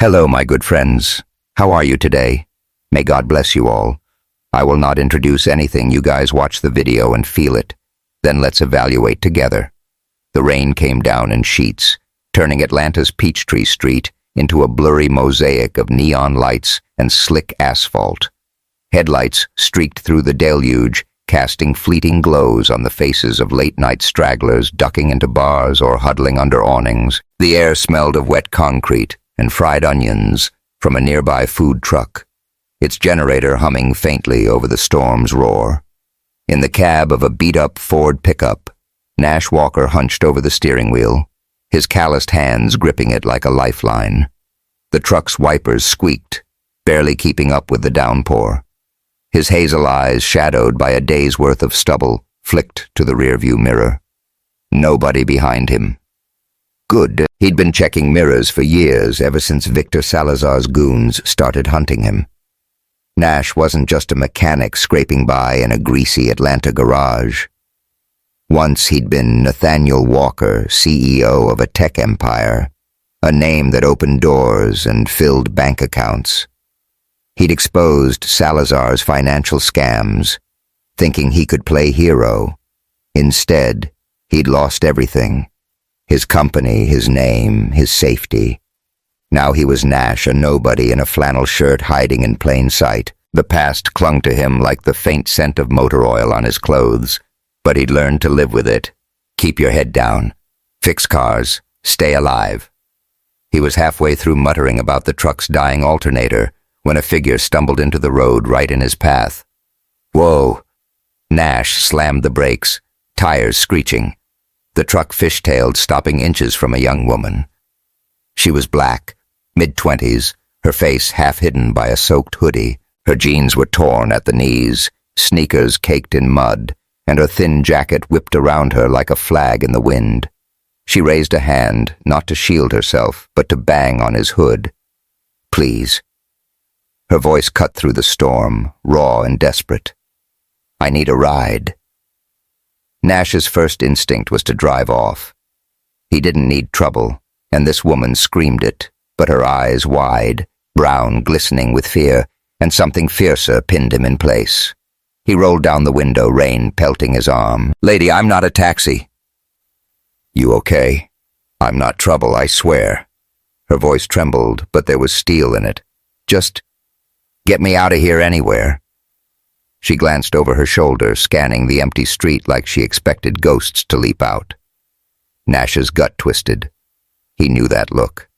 Hello, my good friends. How are you today? May God bless you all. I will not introduce anything. You guys watch the video and feel it. Then let's evaluate together. The rain came down in sheets, turning Atlanta's Peachtree Street into a blurry mosaic of neon lights and slick asphalt. Headlights streaked through the deluge, casting fleeting glows on the faces of late-night stragglers ducking into bars or huddling under awnings. The air smelled of wet concrete and fried onions from a nearby food truck, its generator humming faintly over the storm's roar. In the cab of a beat-up Ford pickup, Nash Walker hunched over the steering wheel, his calloused hands gripping it like a lifeline. The truck's wipers squeaked, barely keeping up with the downpour. His hazel eyes, shadowed by a day's worth of stubble, flicked to the rearview mirror. Nobody behind him. Good. He'd been checking mirrors for years, ever since Victor Salazar's goons started hunting him. Nash wasn't just a mechanic scraping by in a greasy Atlanta garage. Once he'd been Nathaniel Walker, CEO of a tech empire, a name that opened doors and filled bank accounts. He'd exposed Salazar's financial scams, thinking he could play hero. Instead, he'd lost everything. His company, his name, his safety. Now he was Nash, a nobody in a flannel shirt hiding in plain sight. The past clung to him like the faint scent of motor oil on his clothes, but he'd learned to live with it. Keep your head down. Fix cars. Stay alive. He was halfway through muttering about the truck's dying alternator when a figure stumbled into the road right in his path. Whoa! Nash slammed the brakes, tires screeching. The truck fishtailed, stopping inches from a young woman. She was black, mid-20s, her face half hidden by a soaked hoodie. Her jeans were torn at the knees, sneakers caked in mud, and her thin jacket whipped around her like a flag in the wind. She raised a hand, not to shield herself, but to bang on his hood. Please. Her voice cut through the storm, raw and desperate. I need a ride. Nash's first instinct was to drive off. He didn't need trouble, and this woman screamed it, but her eyes wide, brown glistening with fear, and something fiercer pinned him in place. He rolled down the window, rain pelting his arm. Lady, I'm not a taxi. You okay? I'm not trouble, I swear. Her voice trembled, but there was steel in it. Just get me out of here anywhere. She glanced over her shoulder, scanning the empty street like she expected ghosts to leap out. Nash's gut twisted. He knew that look.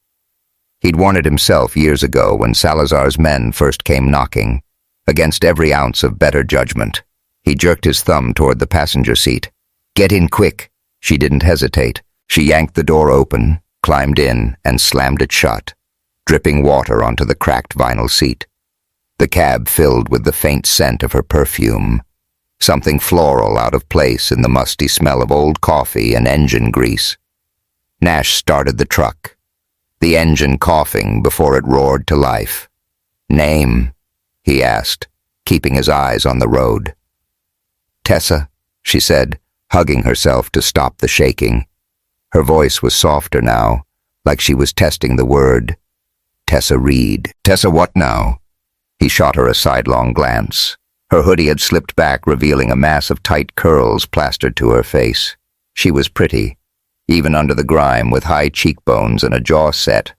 He'd worn it himself years ago when Salazar's men first came knocking, against every ounce of better judgment. He jerked his thumb toward the passenger seat. Get in quick. She didn't hesitate. She yanked the door open, climbed in, and slammed it shut, dripping water onto the cracked vinyl seat. The cab filled with the faint scent of her perfume, something floral out of place in the musty smell of old coffee and engine grease. Nash started the truck, the engine coughing before it roared to life. Name? He asked, keeping his eyes on the road. Tessa, she said, hugging herself to stop the shaking. Her voice was softer now, like she was testing the word. Tessa Reed. Tessa what now? He shot her a sidelong glance. Her hoodie had slipped back, revealing a mass of tight curls plastered to her face. She was pretty, even under the grime, with high cheekbones and a jaw set,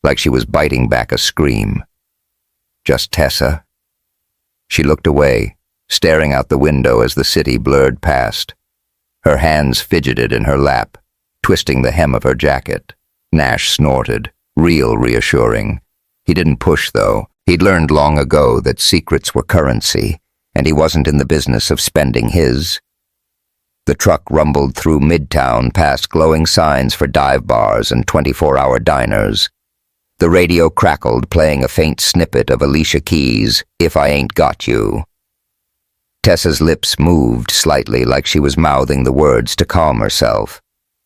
like she was biting back a scream. Just Tessa. She looked away, staring out the window as the city blurred past. Her hands fidgeted in her lap, twisting the hem of her jacket. Nash snorted, real reassuring. He didn't push, though. He'd learned long ago that secrets were currency, and he wasn't in the business of spending his. The truck rumbled through Midtown past glowing signs for dive bars and 24-hour diners. The radio crackled, playing a faint snippet of Alicia Keys' If I Ain't Got You. Tessa's lips moved slightly like she was mouthing the words to calm herself.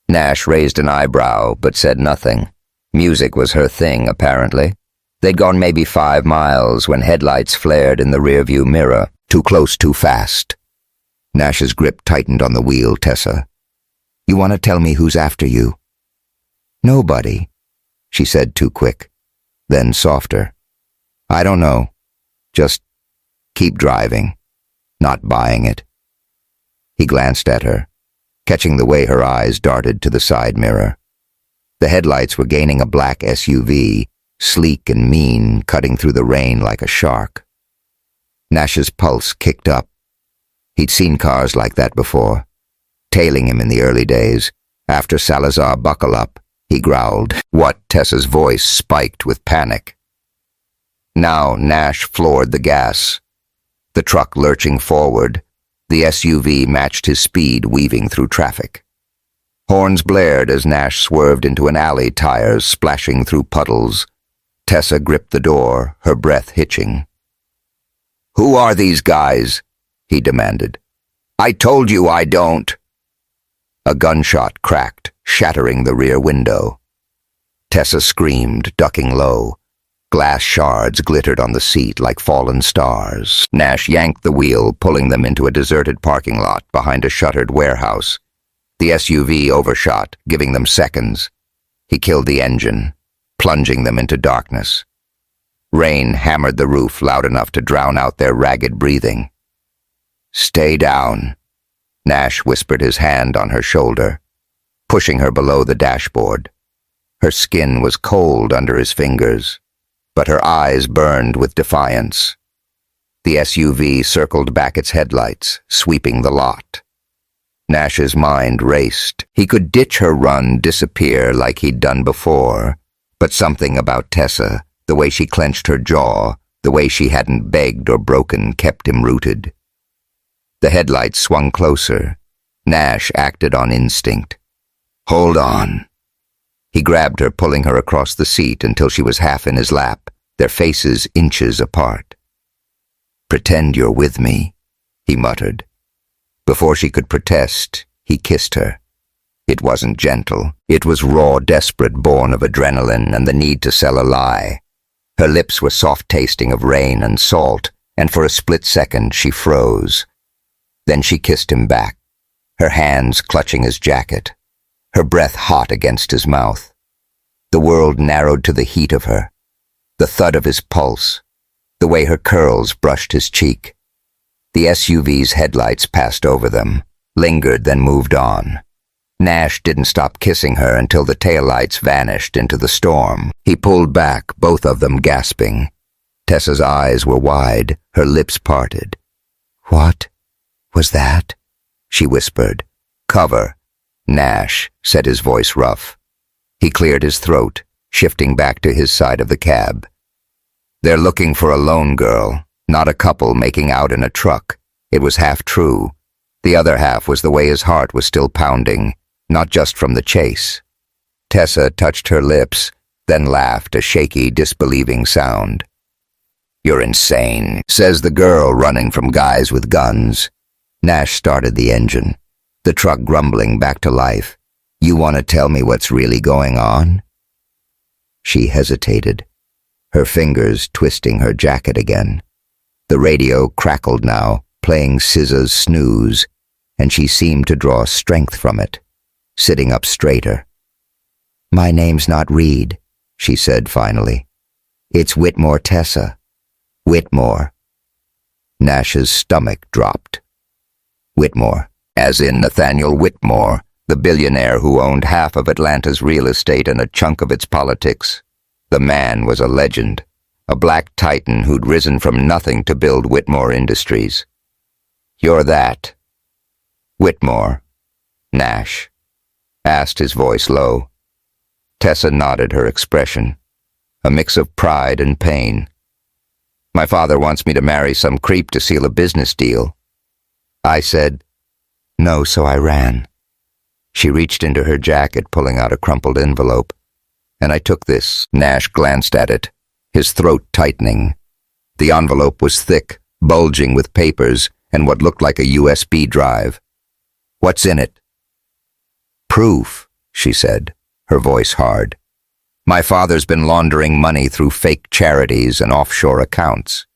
Nash raised an eyebrow but said nothing. Music was her thing, apparently. They'd gone maybe 5 miles when headlights flared in the rearview mirror. Too close, too fast. Nash's grip tightened on the wheel. Tessa, you want to tell me who's after you? Nobody, she said too quick. Then softer. I don't know. Just keep driving. Not buying it. He glanced at her, catching the way her eyes darted to the side mirror. The headlights were gaining a black SUV, sleek and mean, cutting through the rain like a shark. Nash's pulse kicked up. He'd seen cars like that before, tailing him in the early days. After Salazar buckle up, he growled. What? Tessa's voice spiked with panic. Now Nash floored the gas. The truck lurching forward, the SUV matched his speed, weaving through traffic. Horns blared as Nash swerved into an alley, tires splashing through puddles. Tessa gripped the door, her breath hitching. Who are these guys? He demanded. I told you I don't. A gunshot cracked, shattering the rear window. Tessa screamed, ducking low. Glass shards glittered on the seat like fallen stars. Nash yanked the wheel, pulling them into a deserted parking lot behind a shuttered warehouse. The SUV overshot, giving them seconds. He killed the engine, plunging them into darkness. Rain hammered the roof loud enough to drown out their ragged breathing. Stay down. Nash whispered, his hand on her shoulder, pushing her below the dashboard. Her skin was cold under his fingers, but her eyes burned with defiance. The SUV circled back its headlights, sweeping the lot. Nash's mind raced. He could ditch her run, disappear like he'd done before, but something about Tessa, the way she clenched her jaw, the way she hadn't begged or broken, kept him rooted. The headlights swung closer. Nash acted on instinct. Hold on. He grabbed her, pulling her across the seat until she was half in his lap, their faces inches apart. Pretend you're with me, he muttered. Before she could protest, he kissed her. It wasn't gentle. It was raw, desperate, born of adrenaline and the need to sell a lie. Her lips were soft-tasting of rain and salt, and for a split second she froze. Then she kissed him back, her hands clutching his jacket, her breath hot against his mouth. The world narrowed to the heat of her, the thud of his pulse, the way her curls brushed his cheek. The SUV's headlights passed over them, lingered, then moved on. Nash didn't stop kissing her until the taillights vanished into the storm. He pulled back, both of them gasping. Tessa's eyes were wide, her lips parted. What was that? She whispered. Cover. Nash, said, his voice rough. He cleared his throat, shifting back to his side of the cab. They're looking for a lone girl, not a couple making out in a truck. It was half true. The other half was the way his heart was still pounding, not just from the chase. Tessa touched her lips, then laughed, a shaky, disbelieving sound. You're insane, says the girl, running from guys with guns. Nash started the engine, the truck grumbling back to life. You want to tell me what's really going on? She hesitated, her fingers twisting her jacket again. The radio crackled now, playing SZA's Snooze, and she seemed to draw strength from it, sitting up straighter. My name's not Reed, she said finally. It's Whitmore, Tessa. Whitmore. Nash's stomach dropped. Whitmore, as in Nathaniel Whitmore, the billionaire who owned half of Atlanta's real estate and a chunk of its politics. The man was a legend, a black titan who'd risen from nothing to build Whitmore Industries. You're that. Whitmore. Nash asked, his voice low. Tessa nodded, her expression a mix of pride and pain. My father wants me to marry some creep to seal a business deal. I said no, so I ran. She reached into her jacket, pulling out a crumpled envelope. And I took this. Nash glanced at it, his throat tightening. The envelope was thick, bulging with papers and what looked like a USB drive. What's in it? Proof, she said, her voice hard. My father's been laundering money through fake charities and offshore accounts.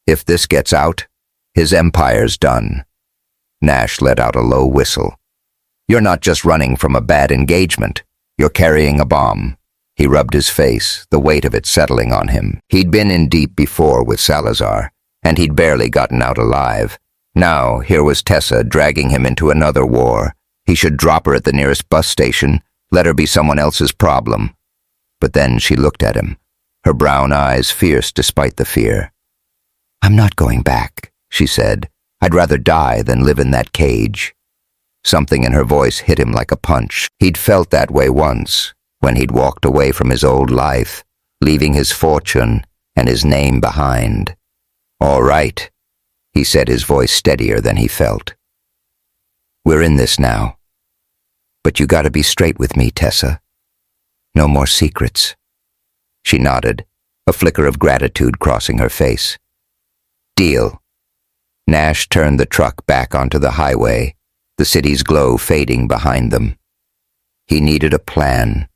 If this gets out, his empire's done. Nash let out a low whistle. You're not just running from a bad engagement. You're carrying a bomb. He rubbed his face, the weight of it settling on him. He'd been in deep before with Salazar, and he'd barely gotten out alive. Now, here was Tessa dragging him into another war. He should drop her at the nearest bus station, let her be someone else's problem. But then she looked at him, her brown eyes fierce despite the fear. "I'm not going back," she said. "I'd rather die than live in that cage." Something in her voice hit him like a punch. He'd felt that way once, when he'd walked away from his old life, leaving his fortune and his name behind. "All right," he said, his voice steadier than he felt. "We're in this now. But you gotta be straight with me, Tessa. No more secrets." She nodded, a flicker of gratitude crossing her face. "Deal." Nash turned the truck back onto the highway, the city's glow fading behind them. He needed a plan,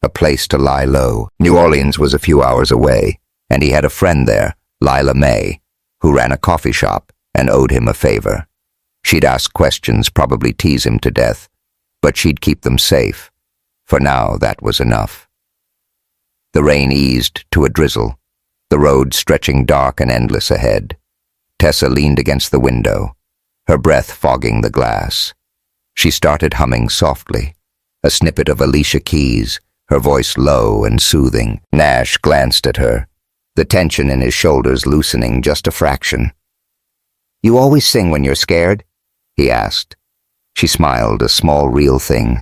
a place to lie low. New Orleans was a few hours away, and he had a friend there, Lila May, who ran a coffee shop and owed him a favor. She'd ask questions, probably tease him to death, but she'd keep them safe. For now, that was enough. The rain eased to a drizzle, the road stretching dark and endless ahead. Tessa leaned against the window, her breath fogging the glass. She started humming softly, a snippet of Alicia Keys, her voice low and soothing. Nash glanced at her, the tension in his shoulders loosening just a fraction. "You always sing when you're scared?" he asked. She smiled, a small real thing.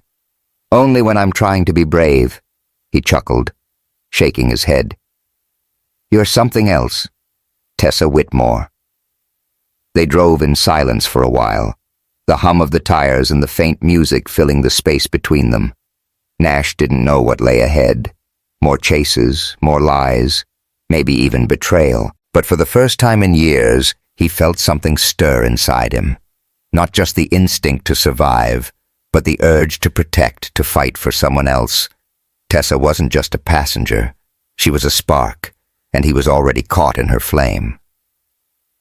"Only when I'm trying to be brave," he chuckled, shaking his head. "You're something else, Tessa Whitmore." They drove in silence for a while, the hum of the tires and the faint music filling the space between them. Nash didn't know what lay ahead. More chases, more lies, maybe even betrayal. But for the first time in years, he felt something stir inside him. Not just the instinct to survive, but the urge to protect, to fight for someone else. Tessa wasn't just a passenger. She was a spark, and he was already caught in her flame.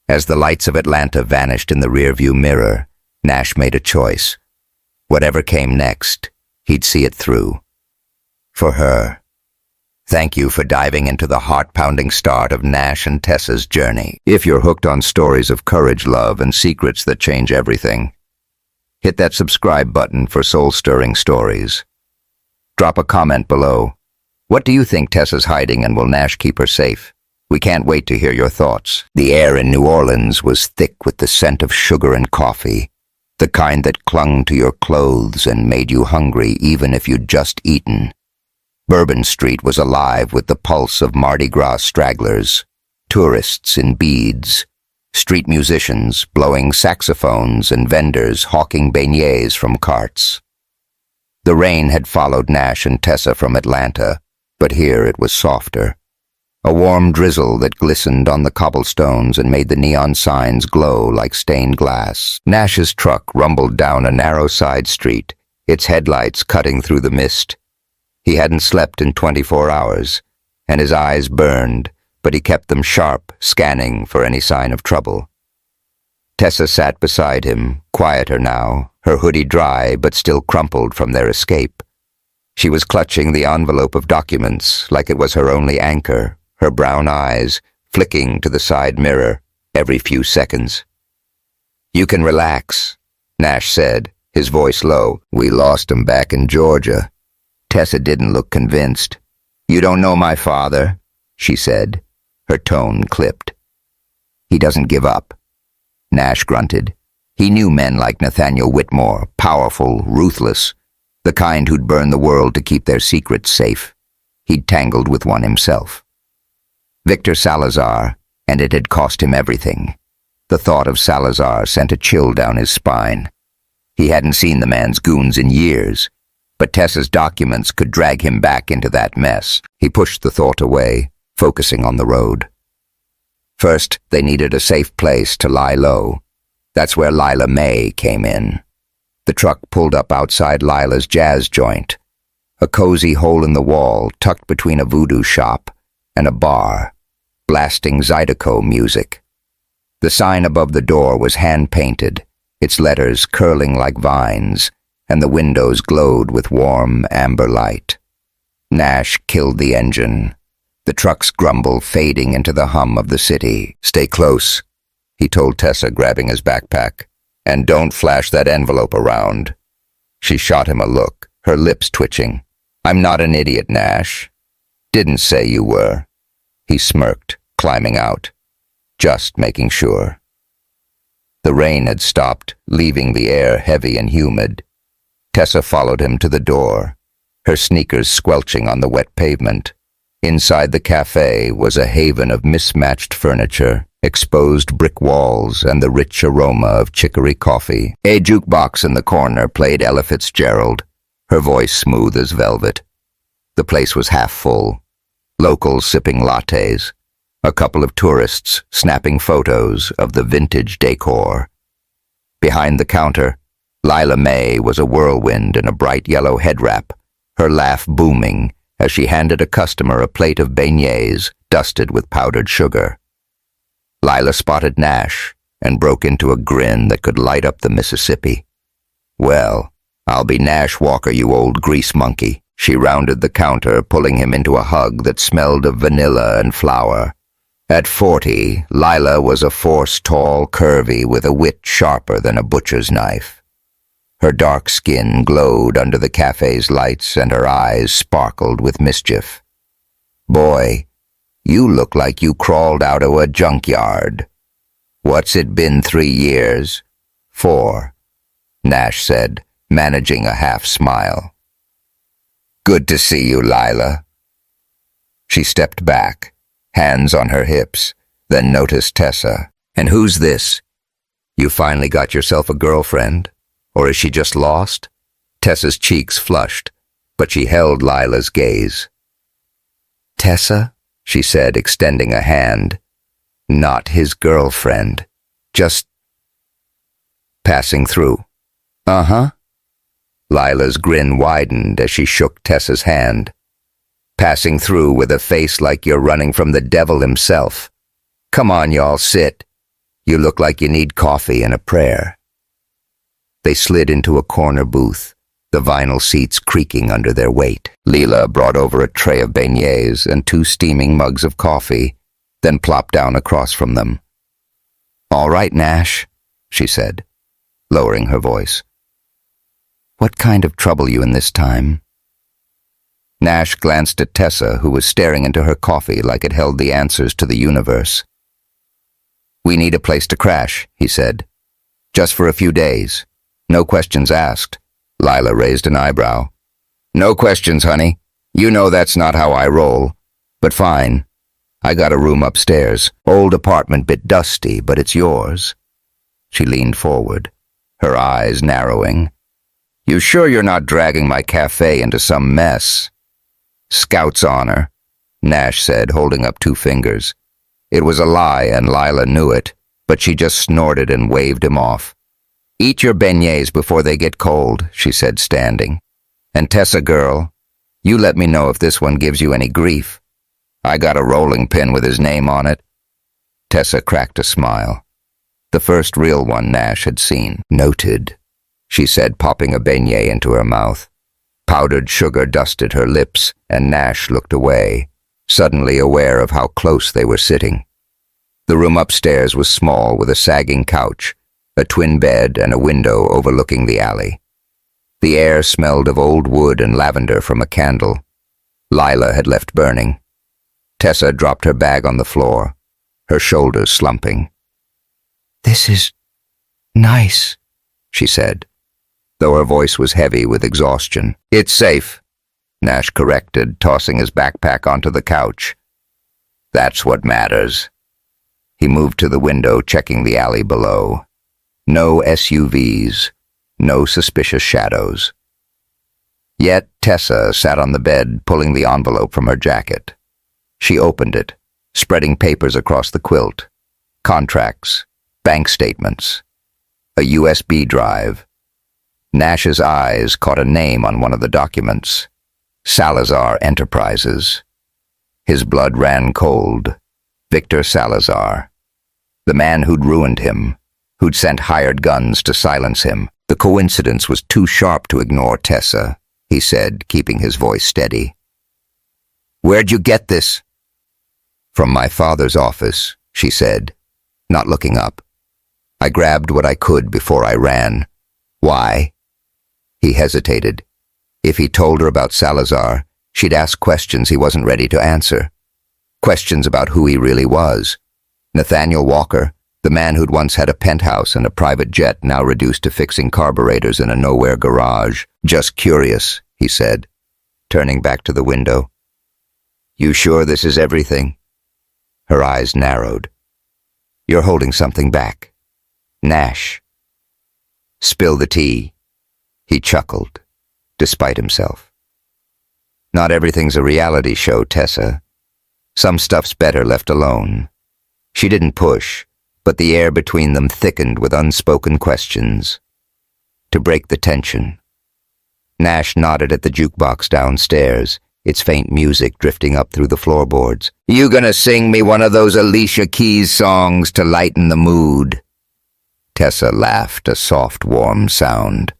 As the lights of Atlanta vanished in the rearview mirror, Nash made a choice. Whatever came next, he'd see it through. For her. Thank you for diving into the heart-pounding start of Nash and Tessa's journey. If you're hooked on stories of courage, love, and secrets that change everything, hit that subscribe button for soul-stirring stories. Drop a comment below. What do you think Tessa's hiding, and will Nash keep her safe? We can't wait to hear your thoughts. The air in New Orleans was thick with the scent of sugar and coffee, the kind that clung to your clothes and made you hungry even if you'd just eaten. Bourbon Street was alive with the pulse of Mardi Gras stragglers, tourists in beads, street musicians blowing saxophones, and vendors hawking beignets from carts. The rain had followed Nash and Tessa from Atlanta, but here it was softer. A warm drizzle that glistened on the cobblestones and made the neon signs glow like stained glass. Nash's truck rumbled down a narrow side street, its headlights cutting through the mist. He hadn't slept in 24 hours, and his eyes burned, but he kept them sharp, scanning for any sign of trouble. Tessa sat beside him, quieter now, her hoodie dry but still crumpled from their escape. She was clutching the envelope of documents like it was her only anchor, her brown eyes flicking to the side mirror every few seconds. "You can relax," Nash said, his voice low. "We lost him back in Georgia." Tessa didn't look convinced. "You don't know my father," she said, her tone clipped. "He doesn't give up," Nash grunted. He knew men like Nathaniel Whitmore, powerful, ruthless, the kind who'd burn the world to keep their secrets safe. He'd tangled with one himself. Victor Salazar, and it had cost him everything. The thought of Salazar sent a chill down his spine. He hadn't seen the man's goons in years, but Tessa's documents could drag him back into that mess. He pushed the thought away, focusing on the road. First, they needed a safe place to lie low. That's where Lila May came in. The truck pulled up outside Lila's jazz joint, a cozy hole in the wall tucked between a voodoo shop and a bar, blasting Zydeco music. The sign above the door was hand-painted, its letters curling like vines, and the windows glowed with warm amber light. Nash killed the engine. The truck's grumble fading into the hum of the city. "Stay close," he told Tessa, grabbing his backpack. "And don't flash that envelope around." She shot him a look, her lips twitching. "I'm not an idiot, Nash. Didn't say you were." He smirked, climbing out. "Just making sure." The rain had stopped, leaving the air heavy and humid. Tessa followed him to the door, her sneakers squelching on the wet pavement. Inside the cafe was a haven of mismatched furniture, exposed brick walls, and the rich aroma of chicory coffee. A jukebox in the corner played Ella Fitzgerald, her voice smooth as velvet. The place was half full, locals sipping lattes, a couple of tourists snapping photos of the vintage decor. Behind the counter, Lila May was a whirlwind in a bright yellow head wrap, her laugh booming as she handed a customer a plate of beignets dusted with powdered sugar. Lila spotted Nash and broke into a grin that could light up the Mississippi. "Well, I'll be Nash Walker, you old grease monkey." She rounded the counter, pulling him into a hug that smelled of vanilla and flour. At 40, Lila was a force tall, curvy, with a wit sharper than a butcher's knife. Her dark skin glowed under the cafe's lights and her eyes sparkled with mischief. "Boy, you look like you crawled out of a junkyard." "What's it been, 3 years?" "4, Nash said, managing a half smile. "Good to see you, Lila." She stepped back, hands on her hips, then noticed Tessa. "And who's this? You finally got yourself a girlfriend? Or is she just lost?" Tessa's cheeks flushed, but she held Lila's gaze. "Tessa?" she said, extending a hand. "Not his girlfriend. Just passing through." "Uh-huh." Lila's grin widened as she shook Tessa's hand. "Passing through with a face like you're running from the devil himself. Come on, y'all, sit. You look like you need coffee and a prayer." They slid into a corner booth, the vinyl seats creaking under their weight. Lila brought over a tray of beignets and 2 steaming mugs of coffee, then plopped down across from them. "All right, Nash," she said, lowering her voice. "What kind of trouble you in this time?" Nash glanced at Tessa, who was staring into her coffee like it held the answers to the universe. "We need a place to crash," he said. "Just for a few days. No questions asked." Lila raised an eyebrow. "No questions, honey. You know that's not how I roll. But fine. I got a room upstairs. Old apartment, bit dusty, but it's yours." She leaned forward, her eyes narrowing. "You sure you're not dragging my cafe into some mess?" "Scout's honor," Nash said, holding up 2 fingers. It was a lie, and Lila knew it, but she just snorted and waved him off. "Eat your beignets before they get cold," she said, standing. "And Tessa, girl, you let me know if this one gives you any grief. I got a rolling pin with his name on it." Tessa cracked a smile. The first real one Nash had seen. "Noted," she said, popping a beignet into her mouth. Powdered sugar dusted her lips, and Nash looked away, suddenly aware of how close they were sitting. The room upstairs was small, with a sagging couch, a twin bed, and a window overlooking the alley. The air smelled of old wood and lavender from a candle Lila had left burning. Tessa dropped her bag on the floor, her shoulders slumping. "This is nice," she said, though her voice was heavy with exhaustion. "It's safe," Nash corrected, tossing his backpack onto the couch. "That's what matters." He moved to the window, checking the alley below. No SUVs, no suspicious shadows. Yet Tessa sat on the bed, pulling the envelope from her jacket. She opened it, spreading papers across the quilt. Contracts, bank statements, a USB drive. Nash's eyes caught a name on one of the documents. Salazar Enterprises. His blood ran cold. Victor Salazar. The man who'd ruined him, who'd sent hired guns to silence him. The coincidence was too sharp to ignore Tessa, he said, keeping his voice steady. Where'd you get this? From my father's office, she said, not looking up. I grabbed what I could before I ran. Why? He hesitated. If he told her about Salazar, she'd ask questions he wasn't ready to answer. Questions about who he really was. Nathaniel Walker, the man who'd once had a penthouse and a private jet now reduced to fixing carburetors in a nowhere garage. Just curious, he said, turning back to the window. You sure this is everything? Her eyes narrowed. You're holding something back. Nash. Spill the tea. He chuckled, despite himself. Not everything's a reality show, Tessa. Some stuff's better left alone. She didn't push, but the air between them thickened with unspoken questions. To break the tension. Nash nodded at the jukebox downstairs, its faint music drifting up through the floorboards. You gonna sing me one of those Alicia Keys songs to lighten the mood? Tessa laughed, a soft, warm sound.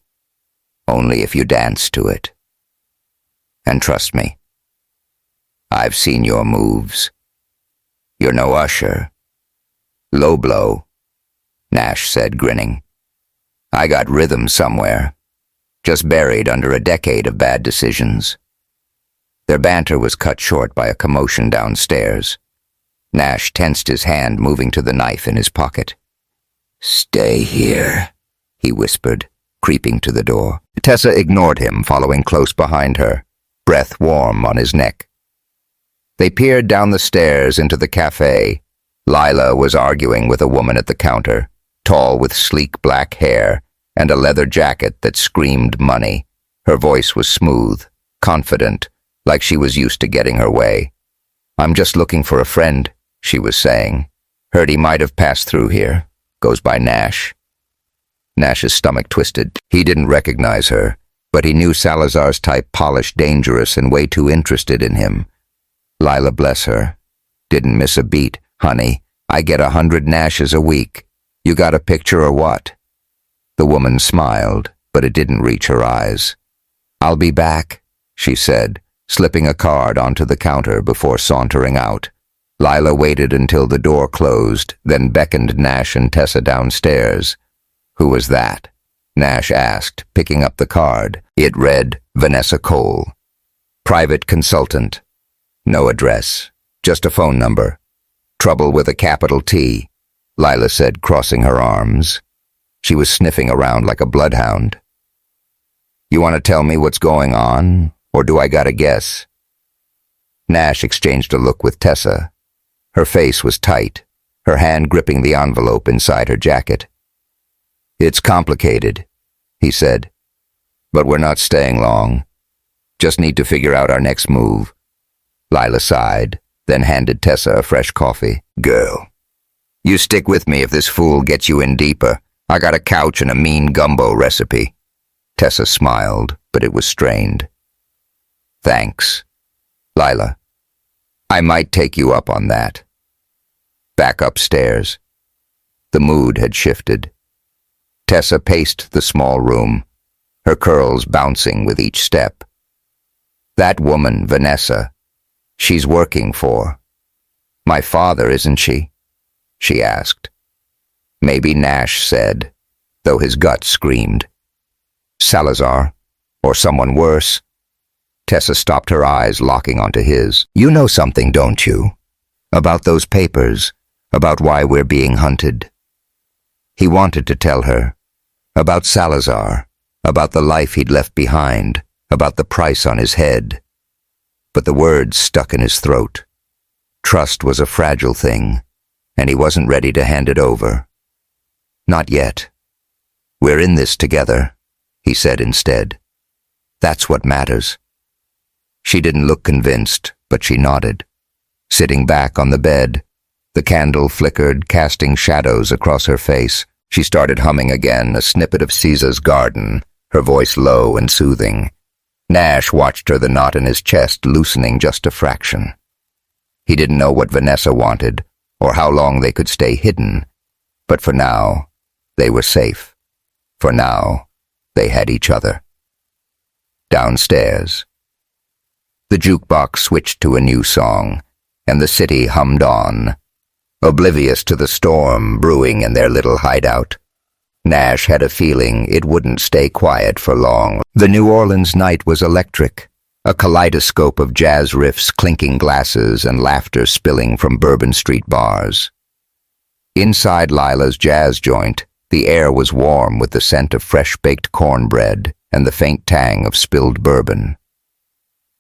Only if you dance to it. And trust me, I've seen your moves. You're no usher. Low blow, Nash said, grinning. I got rhythm somewhere, just buried under a decade of bad decisions. Their banter was cut short by a commotion downstairs. Nash tensed his hand, moving to the knife in his pocket. Stay here, he whispered, creeping to the door. Tessa ignored him, following close behind her, breath warm on his neck. They peered down the stairs into the cafe. Lila was arguing with a woman at the counter, tall with sleek black hair and a leather jacket that screamed money. Her voice was smooth, confident, like she was used to getting her way. I'm just looking for a friend, she was saying. Heard he might have passed through here. Goes by Nash. Nash's stomach twisted. He didn't recognize her, but he knew Salazar's type, polished, dangerous, and way too interested in him. Lila, bless her, didn't miss a beat. Honey, I get 100 Nashes a week. You got a picture or what? The woman smiled, but it didn't reach her eyes. I'll be back, she said, slipping a card onto the counter before sauntering out. Lila waited until the door closed, then beckoned Nash and Tessa downstairs. Who was that? Nash asked, picking up the card. It read, Vanessa Cole. Private consultant. No address, just a phone number. Trouble with a capital T, Lila said, crossing her arms. She was sniffing around like a bloodhound. You want to tell me what's going on, or do I gotta guess? Nash exchanged a look with Tessa. Her face was tight, her hand gripping the envelope inside her jacket. It's complicated, he said, but we're not staying long. Just need to figure out our next move. Lila sighed, then handed Tessa a fresh coffee. Girl, you stick with me if this fool gets you in deeper. I got a couch and a mean gumbo recipe. Tessa smiled, but it was strained. Thanks, Lila. I might take you up on that. Back upstairs. The mood had shifted. Tessa paced the small room, her curls bouncing with each step. That woman, Vanessa, she's working for my father, isn't she? She asked. Maybe Nash said, though his gut screamed. Salazar, or someone worse. Tessa stopped, her eyes locking onto his. You know something, don't you? About those papers, about why we're being hunted. He wanted to tell her. About Salazar, about the life he'd left behind, about the price on his head. But the words stuck in his throat. Trust was a fragile thing, and he wasn't ready to hand it over. Not yet. We're in this together, he said instead. That's what matters. She didn't look convinced, but she nodded. Sitting back on the bed, the candle flickered, casting shadows across her face. She started humming again, a snippet of Caesar's Garden, her voice low and soothing. Nash watched her, the knot in his chest loosening just a fraction. He didn't know what Vanessa wanted, or how long they could stay hidden, but for now, they were safe. For now, they had each other. Downstairs. The jukebox switched to a new song, and the city hummed on, oblivious to the storm brewing in their little hideout. Nash had a feeling it wouldn't stay quiet for long. The New Orleans night was electric, a kaleidoscope of jazz riffs, clinking glasses, and laughter spilling from Bourbon Street bars. Inside Lila's jazz joint, the air was warm with the scent of fresh-baked cornbread and the faint tang of spilled bourbon.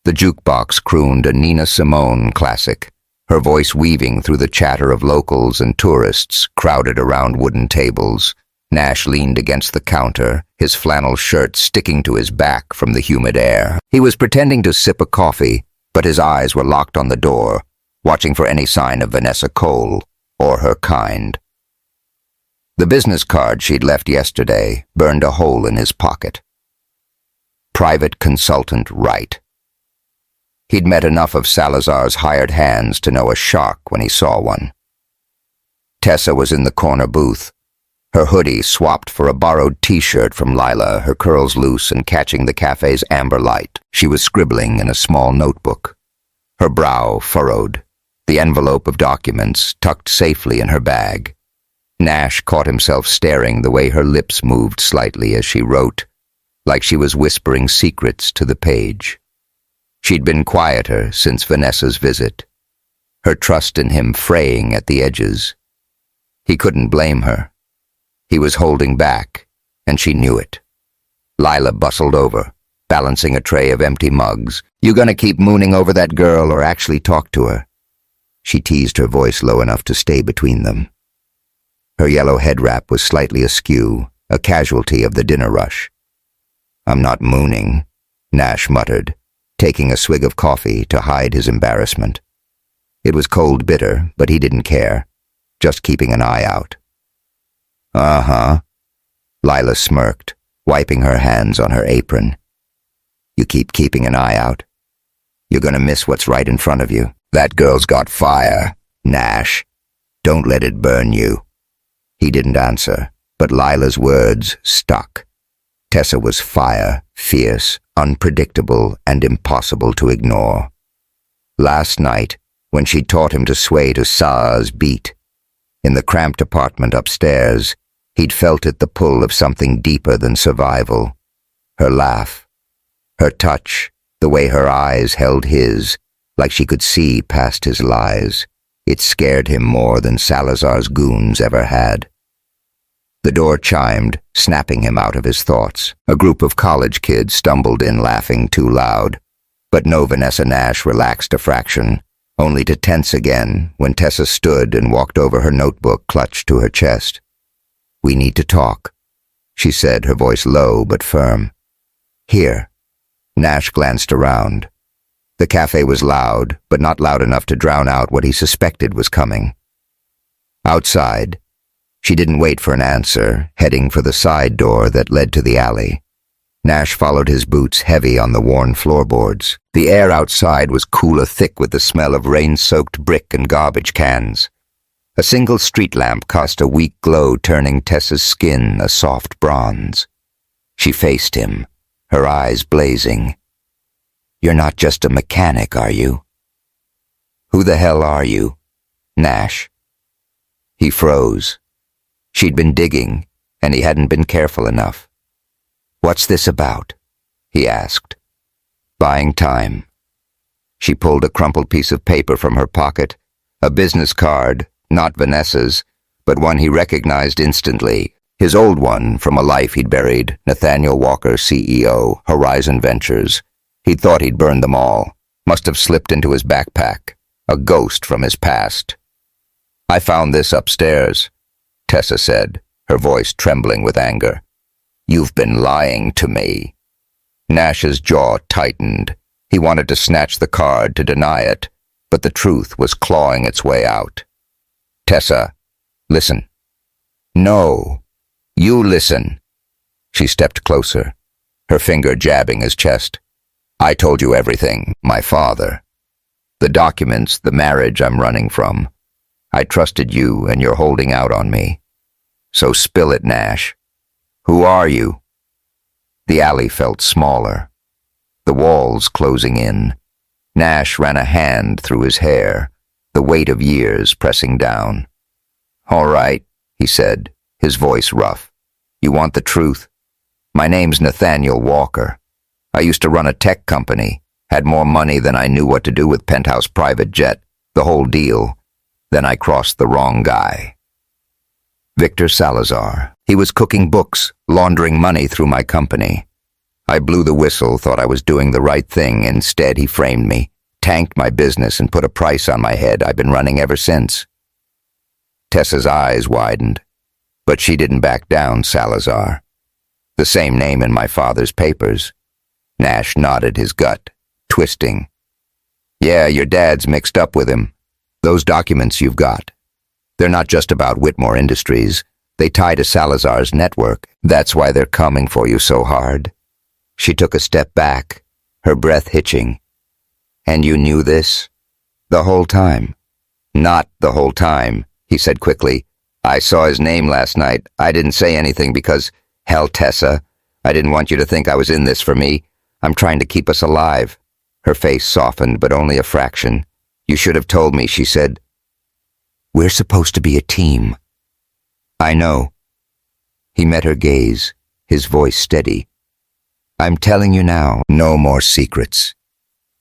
The jukebox crooned a Nina Simone classic, her voice weaving through the chatter of locals and tourists crowded around wooden tables. Nash leaned against the counter, his flannel shirt sticking to his back from the humid air. He was pretending to sip a coffee, but his eyes were locked on the door, watching for any sign of Vanessa Cole or her kind. The business card she'd left yesterday burned a hole in his pocket. Private consultant Wright. He'd met enough of Salazar's hired hands to know a shark when he saw one. Tessa was in the corner booth, her hoodie swapped for a borrowed t-shirt from Lila, her curls loose and catching the cafe's amber light. She was scribbling in a small notebook, her brow furrowed, the envelope of documents tucked safely in her bag. Nash caught himself staring the way her lips moved slightly as she wrote, like she was whispering secrets to the page. She'd been quieter since Vanessa's visit, her trust in him fraying at the edges. He couldn't blame her. He was holding back, and she knew it. Lila bustled over, balancing a tray of empty mugs. "You gonna keep mooning over that girl or actually talk to her?" She teased, her voice low enough to stay between them. Her yellow head wrap was slightly askew, a casualty of the dinner rush. "I'm not mooning," Nash muttered, taking a swig of coffee to hide his embarrassment. It was cold bitter, but he didn't care, just keeping an eye out. "Uh-huh," Lila smirked, wiping her hands on her apron. "You keep keeping an eye out. You're gonna miss what's right in front of you. That girl's got fire, Nash. Don't let it burn you." He didn't answer, but Lila's words stuck. Tessa was fire, fierce, unpredictable, and impossible to ignore. Last night, when she taught him to sway to Sa's beat, in the cramped apartment upstairs, he'd felt it, the pull of something deeper than survival. Her laugh, her touch, the way her eyes held his, like she could see past his lies. It scared him more than Salazar's goons ever had. The door chimed, snapping him out of his thoughts. A group of college kids stumbled in, laughing too loud. But no Vanessa. Nash relaxed a fraction, only to tense again when Tessa stood and walked over, her notebook clutched to her chest. "We need to talk," she said, her voice low but firm. "Here." Nash glanced around. The cafe was loud, but not loud enough to drown out what he suspected was coming. Outside, she didn't wait for an answer, heading for the side door that led to the alley. Nash followed, his boots heavy on the worn floorboards. The air outside was cooler, thick with the smell of rain-soaked brick and garbage cans. A single street lamp cast a weak glow, turning Tessa's skin a soft bronze. She faced him, her eyes blazing. "You're not just a mechanic, are you?" "Who the hell are you, Nash?" He froze. She'd been digging, and he hadn't been careful enough. "What's this about?" he asked. "Buying time." She pulled a crumpled piece of paper from her pocket, a business card, not Vanessa's, but one he recognized instantly. His old one from a life he'd buried, Nathaniel Walker, CEO, Horizon Ventures. He'd thought he'd burned them all, must have slipped into his backpack, a ghost from his past. "I found this upstairs," Tessa said, her voice trembling with anger. "You've been lying to me." Nash's jaw tightened. He wanted to snatch the card, to deny it, but the truth was clawing its way out. "Tessa, listen." "No, you listen." She stepped closer, her finger jabbing his chest. "I told you everything, my father. The documents, the marriage I'm running from. I trusted you, and you're holding out on me. So spill it, Nash. Who are you?" The alley felt smaller, the walls closing in. Nash ran a hand through his hair, the weight of years pressing down. "All right," he said, his voice rough. "You want the truth? My name's Nathaniel Walker. I used to run a tech company, had more money than I knew what to do with penthouse private jet, the whole deal. Then I crossed the wrong guy. Victor Salazar. He was cooking books, laundering money through my company. I blew the whistle, thought I was doing the right thing. Instead, he framed me, tanked my business, and put a price on my head I've been running ever since." Tessa's eyes widened, but she didn't back down. Salazar. The same name in my father's papers. Nash nodded his gut, twisting. "Yeah, your dad's mixed up with him. Those documents you've got. They're not just about Whitmore Industries. They tie to Salazar's network. That's why they're coming for you so hard." She took a step back, her breath hitching. "And you knew this? The whole time?" "Not the whole time," he said quickly. "I saw his name last night. I didn't say anything because, hell, Tessa, I didn't want you to think I was in this for me. I'm trying to keep us alive." Her face softened, but only a fraction. "You should have told me," she said. "We're supposed to be a team." "I know." He met her gaze, his voice steady. "I'm telling you now, no more secrets.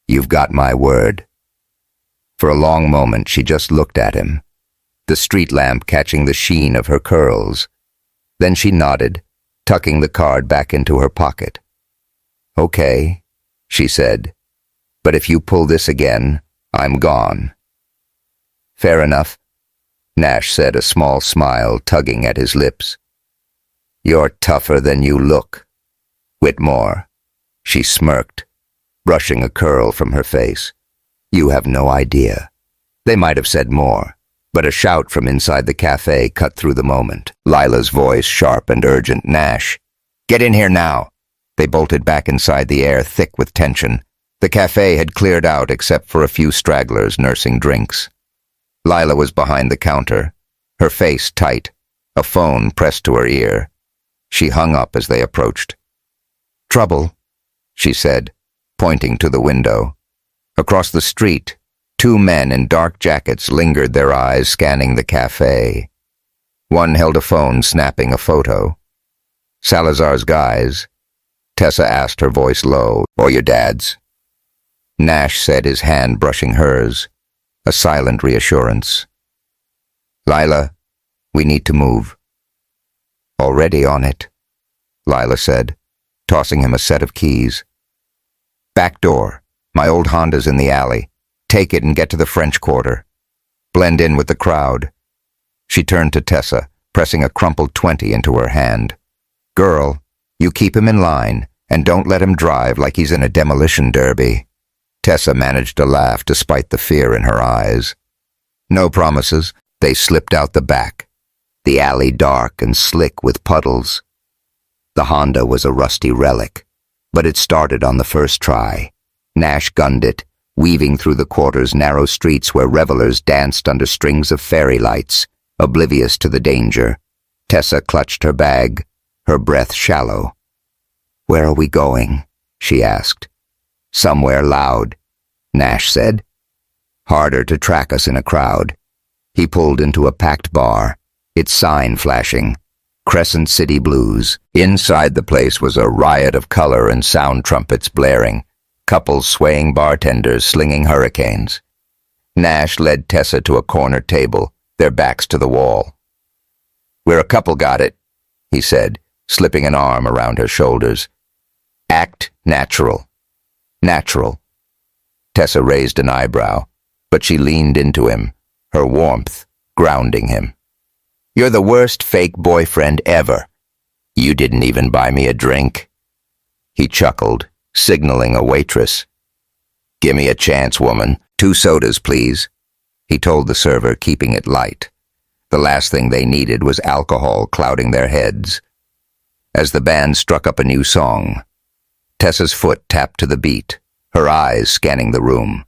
You've got my word." For a long moment she just looked at him, the street lamp catching the sheen of her curls. Then she nodded, tucking the card back into her pocket. "Okay," she said, "but if you pull this again, I'm gone." "Fair enough," Nash said, a small smile tugging at his lips. "You're tougher than you look, Whitmore." She smirked, brushing a curl from her face. "You have no idea." They might have said more, but a shout from inside the cafe cut through the moment. Lila's voice, sharp and urgent. "Nash, get in here now." They bolted back inside, the air thick with tension. The cafe had cleared out except for a few stragglers nursing drinks. Lila was behind the counter, her face tight, a phone pressed to her ear. She hung up as they approached. "Trouble," she said, pointing to the window. Across the street, two men in dark jackets lingered, their eyes scanning the cafe. One held a phone, snapping a photo. "Salazar's guys?" Tessa asked, her voice low. "Or your dad's?" Nash said, his hand brushing hers, a silent reassurance. "Lila, we need to move." "Already on it," Lila said, tossing him a set of keys. "Back door. My old Honda's in the alley. Take it and get to the French Quarter. Blend in with the crowd." She turned to Tessa, pressing a crumpled 20 into her hand. "Girl, you keep him in line, and don't let him drive like he's in a demolition derby." Tessa managed to laugh despite the fear in her eyes. No promises. They slipped out the back, the alley dark and slick with puddles. The Honda was a rusty relic, but it started on the first try. Nash gunned it, weaving through the quarter's narrow streets where revelers danced under strings of fairy lights, oblivious to the danger. Tessa clutched her bag, her breath shallow. "Where are we going?" she asked. "Somewhere loud," Nash said. "Harder to track us in a crowd." He pulled into a packed bar, its sign flashing, Crescent City Blues. Inside the place was a riot of color and sound trumpets blaring, couples swaying, bartenders slinging hurricanes. Nash led Tessa to a corner table, their backs to the wall. "We're a couple, got it," he said, slipping an arm around her shoulders. "Act natural." "Natural." Tessa raised an eyebrow, but she leaned into him, her warmth grounding him. "You're the worst fake boyfriend ever. You didn't even buy me a drink." He chuckled, signaling a waitress. "Gimme a chance, woman. 2 sodas, please," he told the server, keeping it light. The last thing they needed was alcohol clouding their heads. As the band struck up a new song, Tessa's foot tapped to the beat, her eyes scanning the room.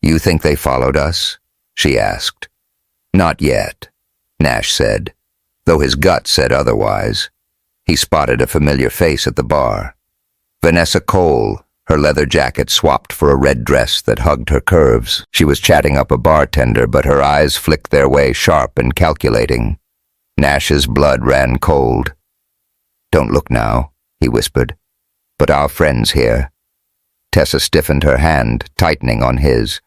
"You think they followed us?" she asked. "Not yet," Nash said, though his gut said otherwise. He spotted a familiar face at the bar. Vanessa Cole, her leather jacket swapped for a red dress that hugged her curves. She was chatting up a bartender, but her eyes flicked their way sharp and calculating. Nash's blood ran cold. "Don't look now," he whispered. "But our friend's here." Tessa stiffened her hand, tightening on his.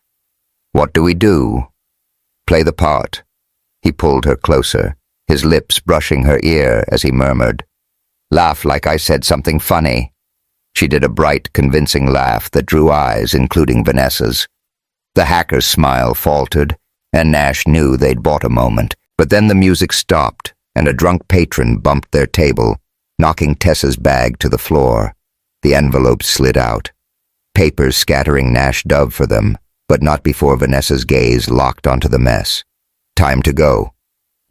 "What do we do?" "Play the part." He pulled her closer, his lips brushing her ear as he murmured, "Laugh like I said something funny." She did a bright, convincing laugh that drew eyes, including Vanessa's. The hacker's smile faltered, and Nash knew they'd bought a moment. But then the music stopped, and a drunk patron bumped their table, knocking Tessa's bag to the floor. The envelopes slid out, papers scattering Nash dove for them, but not before Vanessa's gaze locked onto the mess. "Time to go,"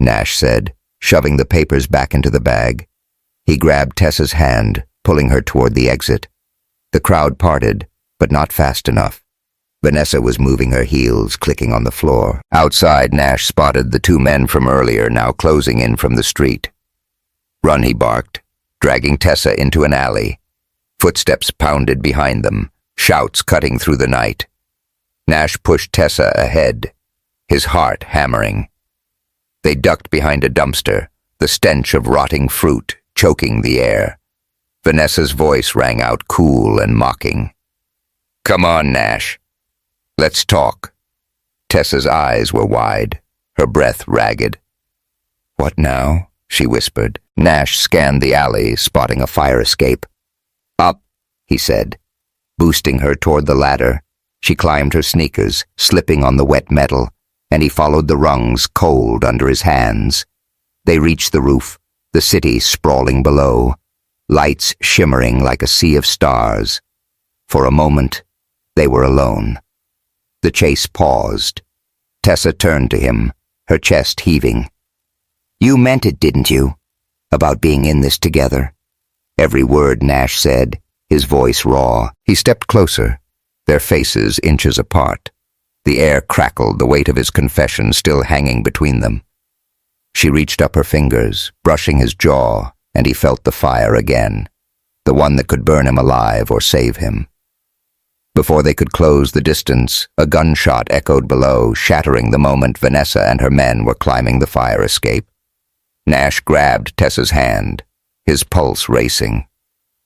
Nash said, shoving the papers back into the bag. He grabbed Tessa's hand, pulling her toward the exit. The crowd parted, but not fast enough. Vanessa was moving her heels, clicking on the floor. Outside, Nash spotted the two men from earlier now closing in from the street. "Run," he barked, dragging Tessa into an alley. Footsteps pounded behind them, shouts cutting through the night. Nash pushed Tessa ahead, his heart hammering. They ducked behind a dumpster, the stench of rotting fruit choking the air. Vanessa's voice rang out cool and mocking. "Come on, Nash. Let's talk." Tessa's eyes were wide, her breath ragged. "What now?" she whispered. Nash scanned the alley, spotting a fire escape. "Up," he said, boosting her toward the ladder. She climbed her sneakers, slipping on the wet metal, and he followed the rungs, cold under his hands. They reached the roof, the city sprawling below, lights shimmering like a sea of stars. For a moment, they were alone. The chase paused. Tessa turned to him, her chest heaving. "You meant it, didn't you? About being in this together?" Every word Nash said, his voice raw. He stepped closer, their faces inches apart. The air crackled, the weight of his confession still hanging between them. She reached up her fingers, brushing his jaw, and he felt the fire again, the one that could burn him alive or save him. Before they could close the distance, a gunshot echoed below, shattering the moment Vanessa and her men were climbing the fire escape. Nash grabbed Tessa's hand, his pulse racing.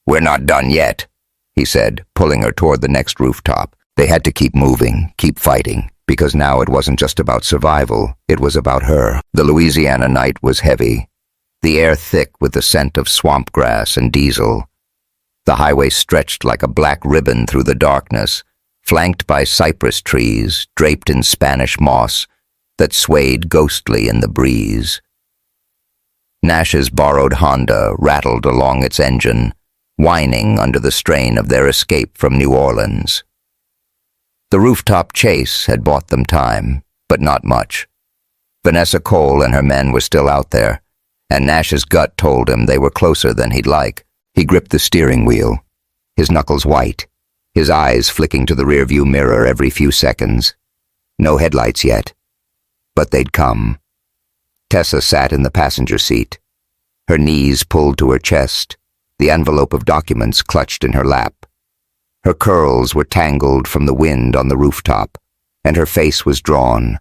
"We're not done yet," he said, pulling her toward the next rooftop. They had to keep moving, keep fighting, because now it wasn't just about survival, it was about her. The Louisiana night was heavy, the air thick with the scent of swamp grass and diesel. The highway stretched like a black ribbon through the darkness, flanked by cypress trees draped in Spanish moss that swayed ghostly in the breeze. Nash's borrowed Honda rattled along its engine, whining under the strain of their escape from New Orleans. The rooftop chase had bought them time, but not much. Vanessa Cole and her men were still out there, and Nash's gut told him they were closer than he'd like. He gripped the steering wheel, his knuckles white, his eyes flicking to the rearview mirror every few seconds. No headlights yet, but they'd come. Tessa sat in the passenger seat, her knees pulled to her chest, the envelope of documents clutched in her lap. Her curls were tangled from the wind on the rooftop, and her face was drawn,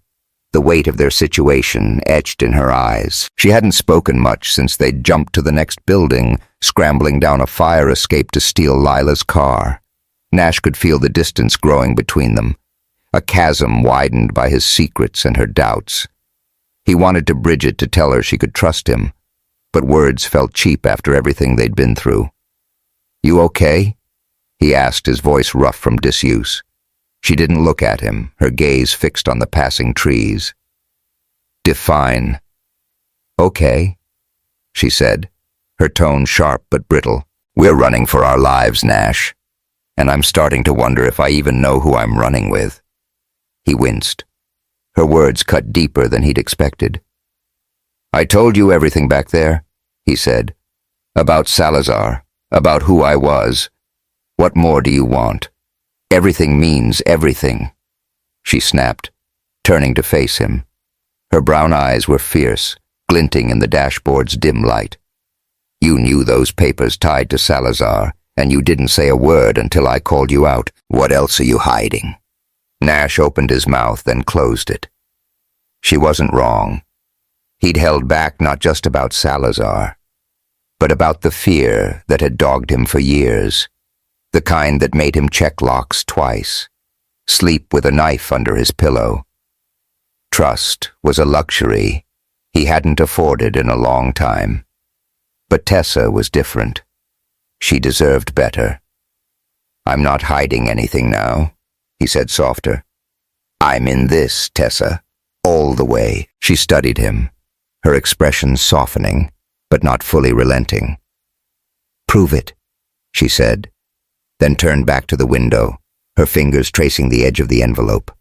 the weight of their situation etched in her eyes. She hadn't spoken much since they'd jumped to the next building, scrambling down a fire escape to steal Lila's car. Nash could feel the distance growing between them, a chasm widened by his secrets and her doubts. He wanted to bridge it to tell her she could trust him, but words felt cheap after everything they'd been through. "You okay?" he asked, his voice rough from disuse. She didn't look at him, her gaze fixed on the passing trees. "Define." "Okay," she said, her tone sharp but brittle. "We're running for our lives, Nash, and I'm starting to wonder if I even know who I'm running with." He winced. Her words cut deeper than he'd expected. "I told you everything back there," he said. "About Salazar, about who I was. What more do you want? Everything means everything," she snapped, turning to face him. Her brown eyes were fierce, glinting in the dashboard's dim light. "You knew those papers tied to Salazar, And you didn't say a word until I called you out. What else are you hiding? Nash opened his mouth, then closed it. She wasn't wrong. He'd held back not just about Salazar, but about the fear that had dogged him for years, the kind that made him check locks twice, sleep with a knife under his pillow. Trust was a luxury he hadn't afforded in a long time. But Tessa was different. She deserved better. I'm not hiding anything now, he said softer. I'm in this, Tessa, all the way. She studied him, her expression softening, but not fully relenting. Prove it, she said, then turned back to the window, her fingers tracing the edge of the envelope.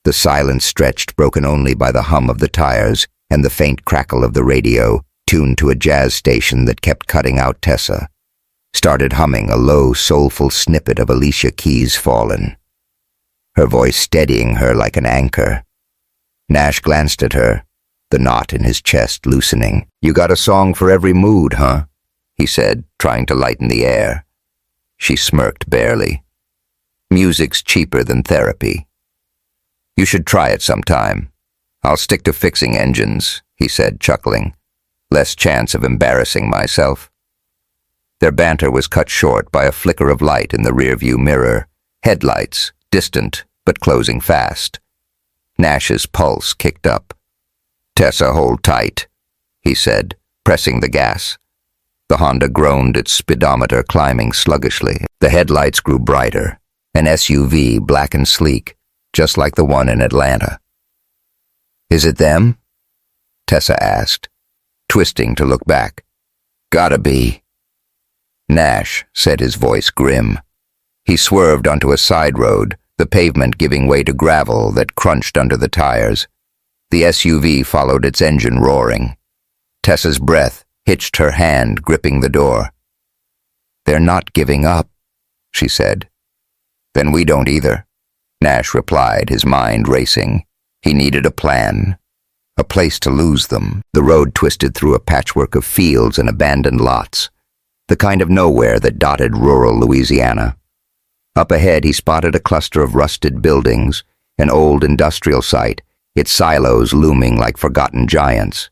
The silence stretched, broken only by the hum of the tires and the faint crackle of the radio, tuned to a jazz station that kept cutting out Tessa. Started humming a low, soulful snippet of Alicia Keys' Fallen, her voice steadying her like an anchor. Nash glanced at her, the knot in his chest loosening. You got a song for every mood, huh? He said, trying to lighten the air. She smirked barely. Music's cheaper than therapy. You should try it sometime. I'll stick to fixing engines, he said, chuckling. Less chance of embarrassing myself. Their banter was cut short by a flicker of light in the rearview mirror, headlights, distant but closing fast. Nash's pulse kicked up. Tessa, hold tight, he said, pressing the gas. The Honda groaned, its speedometer climbing sluggishly. The headlights grew brighter, an SUV, black and sleek, just like the one in Atlanta. Is it them? Tessa asked, twisting to look back. Gotta be. Nash said, his voice grim. He swerved onto a side road, the pavement giving way to gravel that crunched under the tires. The SUV followed its engine roaring. Tessa's breath hitched, her hand gripping the door. They're not giving up, she said. Then we don't either, Nash replied, his mind racing. He needed a plan, a place to lose them. The road twisted through a patchwork of fields and abandoned lots, the kind of nowhere that dotted rural Louisiana. Up ahead he spotted a cluster of rusted buildings, an old industrial site, its silos looming like forgotten giants.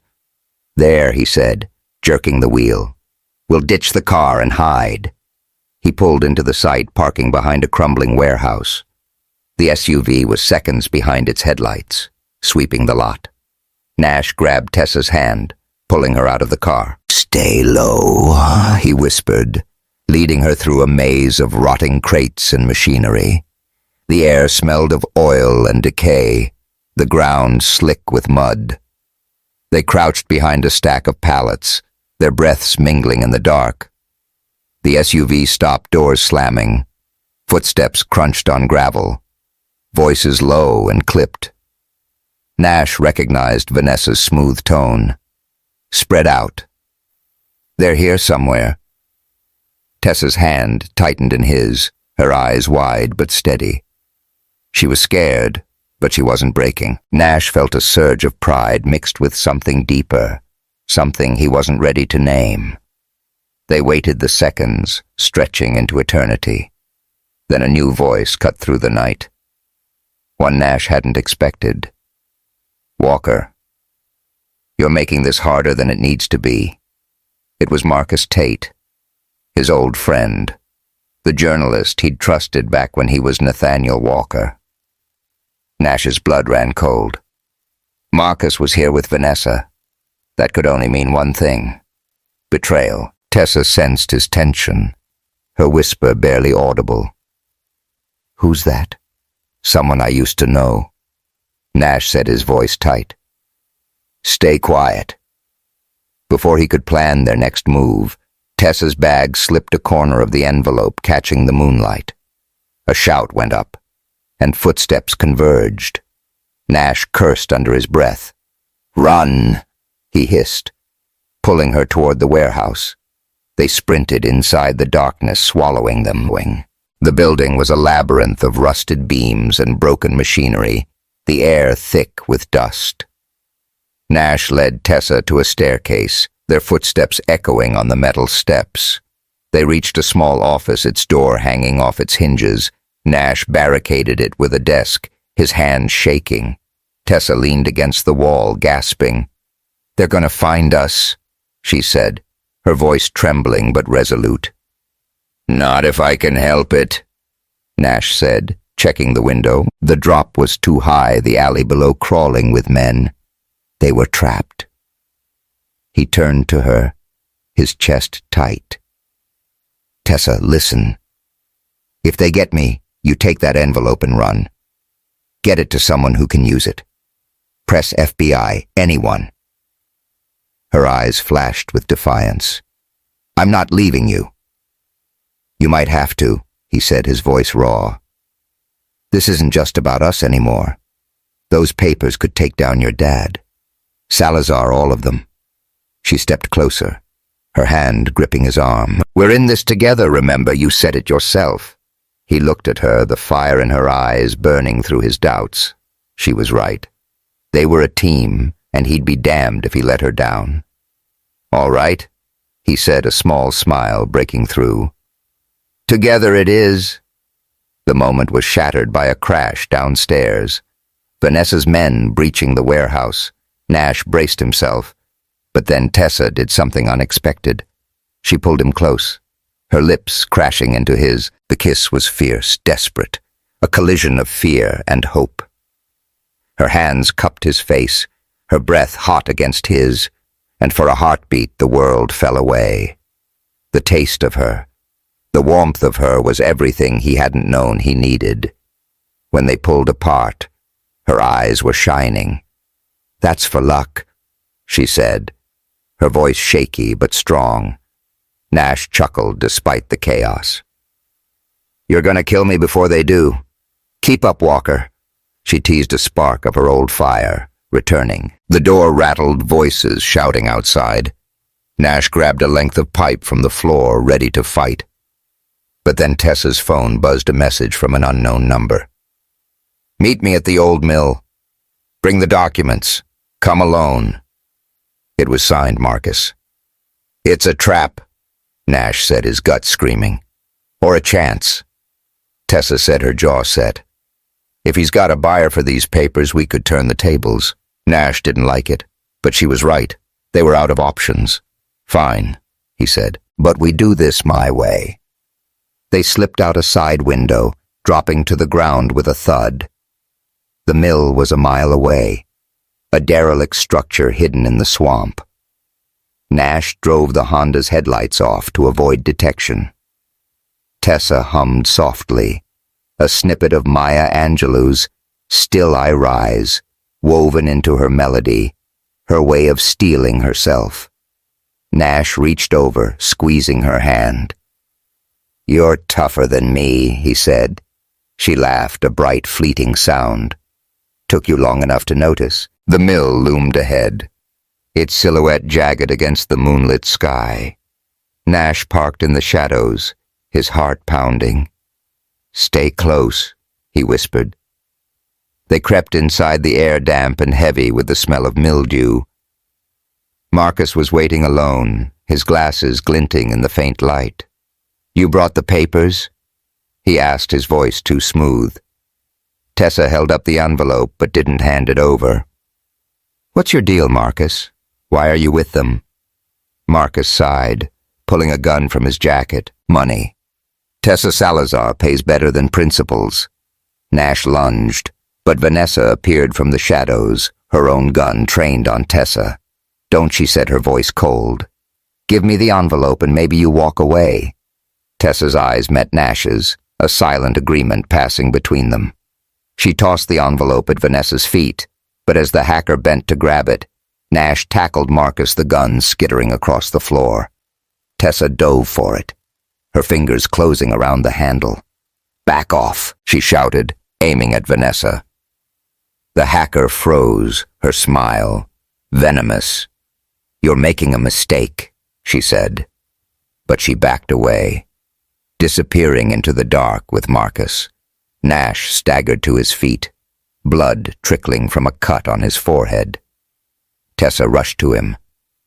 There, he said, jerking the wheel. We'll ditch the car and hide. He pulled into the site, parking behind a crumbling warehouse. The SUV was seconds behind its headlights, sweeping the lot. Nash grabbed Tessa's hand, pulling her out of the car. Stay low, he whispered, leading her through a maze of rotting crates and machinery. The air smelled of oil and decay, the ground slick with mud. They crouched behind a stack of pallets, their breaths mingling in the dark. The SUV stopped, doors slamming. Footsteps crunched on gravel, voices low and clipped. Nash recognized Vanessa's smooth tone. Spread out. They're here somewhere. Tessa's hand tightened in his, her eyes wide but steady. She was scared, but she wasn't breaking. Nash felt a surge of pride mixed with something deeper, something he wasn't ready to name. They waited the seconds, stretching into eternity. Then a new voice cut through the night. One Nash hadn't expected. Walker, you're making this harder than it needs to be. It was Marcus Tate, his old friend, the journalist he'd trusted back when he was Nathaniel Walker. Nash's blood ran cold. Marcus was here with Vanessa. That could only mean one thing. Betrayal. Tessa sensed his tension, her whisper barely audible. Who's that? Someone I used to know. Nash said, his voice tight. Stay quiet. Before he could plan their next move, Tessa's bag slipped a corner of the envelope, catching the moonlight. A shout went up, and footsteps converged. Nash cursed under his breath. Run, he hissed, pulling her toward the warehouse. They sprinted inside the darkness, swallowing them. The building was a labyrinth of rusted beams and broken machinery, the air thick with dust. Nash led Tessa to a staircase, their footsteps echoing on the metal steps. They reached a small office, its door hanging off its hinges. Nash barricaded it with a desk, his hands shaking. Tessa leaned against the wall, gasping. "They're going to find us," she said, her voice trembling but resolute. "Not if I can help it," Nash said, checking the window. The drop was too high, the alley below crawling with men. They were trapped. He turned to her, his chest tight. "Tessa, listen. If they get me, you take that envelope and run. Get it to someone who can use it. Press FBI, anyone." Her eyes flashed with defiance. "I'm not leaving you." "You might have to," he said, his voice raw. "This isn't just about us anymore. Those papers could take down your dad. Salazar, all of them." She stepped closer, her hand gripping his arm. "We're in this together, remember? You said it yourself." He looked at her, the fire in her eyes burning through his doubts. She was right. They were a team, and he'd be damned if he let her down. "All right," he said, a small smile breaking through. "Together it is." The moment was shattered by a crash downstairs. Vanessa's men breaching the warehouse. Nash braced himself. But then Tessa did something unexpected. She pulled him close, her lips crashing into his. The kiss was fierce, desperate, a collision of fear and hope. Her hands cupped his face, her breath hot against his, and for a heartbeat the world fell away. The taste of her, the warmth of her was everything he hadn't known he needed. When they pulled apart, her eyes were shining. "That's for luck," she said, her voice shaky but strong. Nash chuckled despite the chaos. "You're gonna kill me before they do. Keep up, Walker." She teased a spark of her old fire, returning. The door rattled, voices shouting outside. Nash grabbed a length of pipe from the floor, ready to fight. But then Tessa's phone buzzed a message from an unknown number. "Meet me at the old mill. Bring the documents. Come alone." It was signed Marcus. "It's a trap," Nash said, his gut screaming. "Or a chance." Tessa said, her jaw set. "If he's got a buyer for these papers, we could turn the tables." Nash didn't like it, but she was right. They were out of options. "Fine," he said, "but we do this my way." They slipped out a side window, dropping to the ground with a thud. The mill was a mile away, a derelict structure hidden in the swamp. Nash drove the Honda's headlights off to avoid detection. Tessa hummed softly, a snippet of Maya Angelou's "Still I Rise," woven into her melody, her way of steeling herself. Nash reached over, squeezing her hand. "You're tougher than me," he said. She laughed, a bright, fleeting sound. "Took you long enough to notice." The mill loomed ahead, its silhouette jagged against the moonlit sky. Nash parked in the shadows, his heart pounding. "Stay close," he whispered. They crept inside, the air damp and heavy with the smell of mildew. Marcus was waiting alone, his glasses glinting in the faint light. "You brought the papers?" he asked, his voice too smooth. Tessa held up the envelope but didn't hand it over. "What's your deal, Marcus? Why are you with them?" Marcus sighed, pulling a gun from his jacket. "Money. Tessa Salazar pays better than principals." Nash lunged, but Vanessa appeared from the shadows, her own gun trained on Tessa. "Don't," she said, her voice cold. "Give me the envelope and maybe you walk away." Tessa's eyes met Nash's, a silent agreement passing between them. She tossed the envelope at Vanessa's feet, but as the hacker bent to grab it, Nash tackled Marcus, the gun skittering across the floor. Tessa dove for it, her fingers closing around the handle. "Back off," she shouted, aiming at Vanessa. The hacker froze, her smile venomous. "You're making a mistake," she said. But she backed away, disappearing into the dark with Marcus. Nash staggered to his feet, blood trickling from a cut on his forehead. Tessa rushed to him,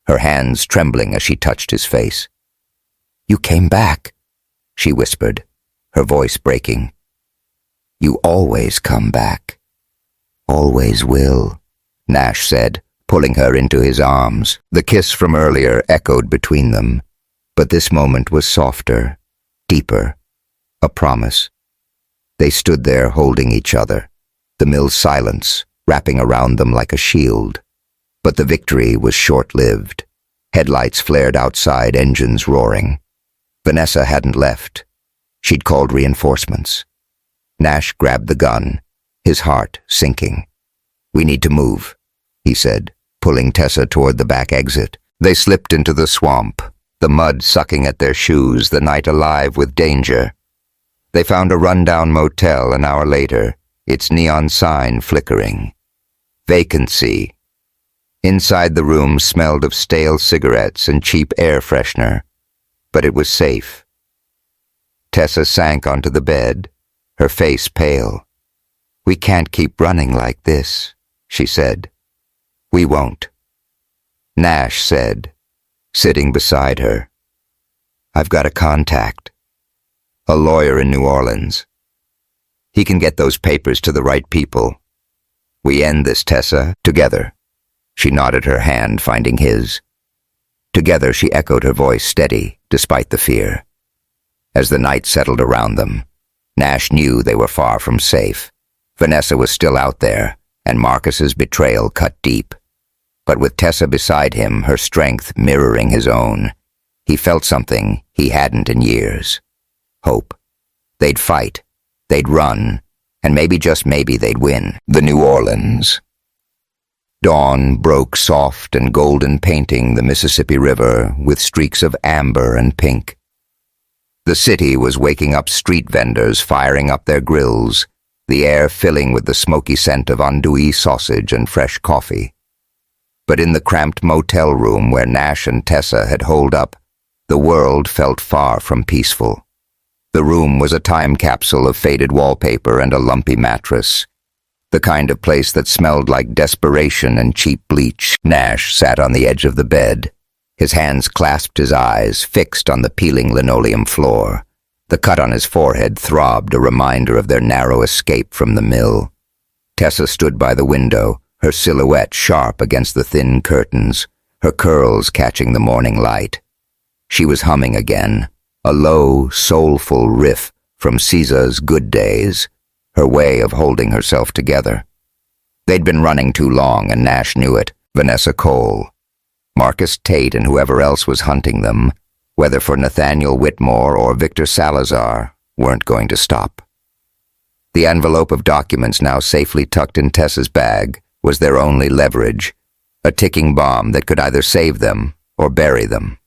her hands trembling as she touched his face. You came back, she whispered, her voice breaking. You always come back. Always will, Nash said, pulling her into his arms. The kiss from earlier echoed between them, but this moment was softer, deeper, a promise. They stood there holding each other, the mill's silence wrapping around them like a shield. But the victory was short-lived. Headlights flared outside, engines roaring. Vanessa hadn't left. She'd called reinforcements. Nash grabbed the gun, his heart sinking. We need to move, he said, pulling Tessa toward the back exit. They slipped into the swamp, the mud sucking at their shoes, the night alive with danger. They found a rundown motel an hour later, its neon sign flickering. Vacancy. Inside the room smelled of stale cigarettes and cheap air freshener, but it was safe. Tessa sank onto the bed, her face pale. We can't keep running like this, she said. We won't. Nash said, sitting beside her. I've got a contact. A lawyer in New Orleans. He can get those papers to the right people. We end this, Tessa, together. She nodded her hand, finding his. Together, she echoed, her voice steady, despite the fear. As the night settled around them, Nash knew they were far from safe. Vanessa was still out there, and Marcus's betrayal cut deep. But with Tessa beside him, her strength mirroring his own, he felt something he hadn't in years. Hope. They'd fight, they'd run, and maybe, just maybe, they'd win. The New Orleans. Dawn broke soft and golden, painting the Mississippi River with streaks of amber and pink. The city was waking up, street vendors firing up their grills, the air filling with the smoky scent of andouille sausage and fresh coffee. But in the cramped motel room where Nash and Tessa had holed up, the world felt far from peaceful. The room was a time capsule of faded wallpaper and a lumpy mattress, the kind of place that smelled like desperation and cheap bleach. Nash sat on the edge of the bed, his hands clasped, his eyes fixed on the peeling linoleum floor. The cut on his forehead throbbed, a reminder of their narrow escape from the mill. Tessa stood by the window, her silhouette sharp against the thin curtains, her curls catching the morning light. She was humming again, a low, soulful riff from Caesar's Good Days, her way of holding herself together. They'd been running too long, and Nash knew it. Vanessa Cole, Marcus Tate, and whoever else was hunting them, whether for Nathaniel Whitmore or Victor Salazar, weren't going to stop. The envelope of documents now safely tucked in Tessa's bag was their only leverage, a ticking bomb that could either save them or bury them.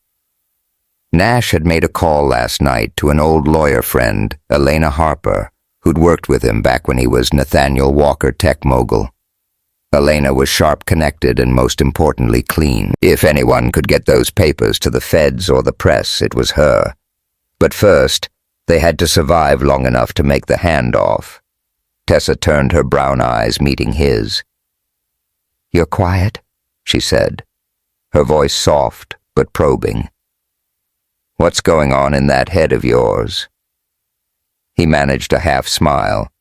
Nash had made a call last night to an old lawyer friend, Elena Harper, who'd worked with him back when he was Nathaniel Walker tech mogul. Elena was sharp-connected and, most importantly, clean. If anyone could get those papers to the feds or the press, it was her. But first, they had to survive long enough to make the handoff. Tessa turned, her brown eyes meeting his. "You're quiet?" she said, her voice soft but probing. "What's going on in that head of yours?" He managed a half-smile.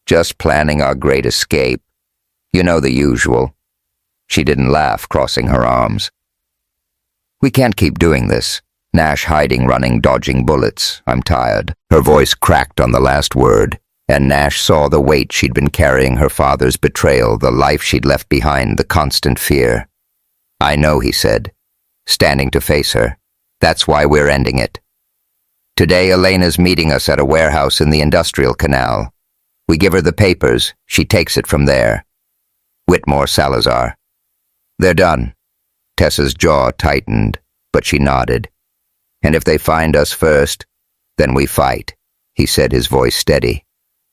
"Just planning our great escape. You know, the usual." She didn't laugh, crossing her arms. "We can't keep doing this. Nash hiding, running, dodging bullets. I'm tired." Her voice cracked on the last word, and Nash saw the weight she'd been carrying, her father's betrayal, the life she'd left behind, the constant fear. "I know," he said, standing to face her. "That's why we're ending it. Today, Elena's meeting us at a warehouse in the Industrial Canal. We give her the papers, she takes it from there. Whitmore, Salazar. They're done." Tessa's jaw tightened, but she nodded. "And if they find us first, then we fight," he said, his voice steady.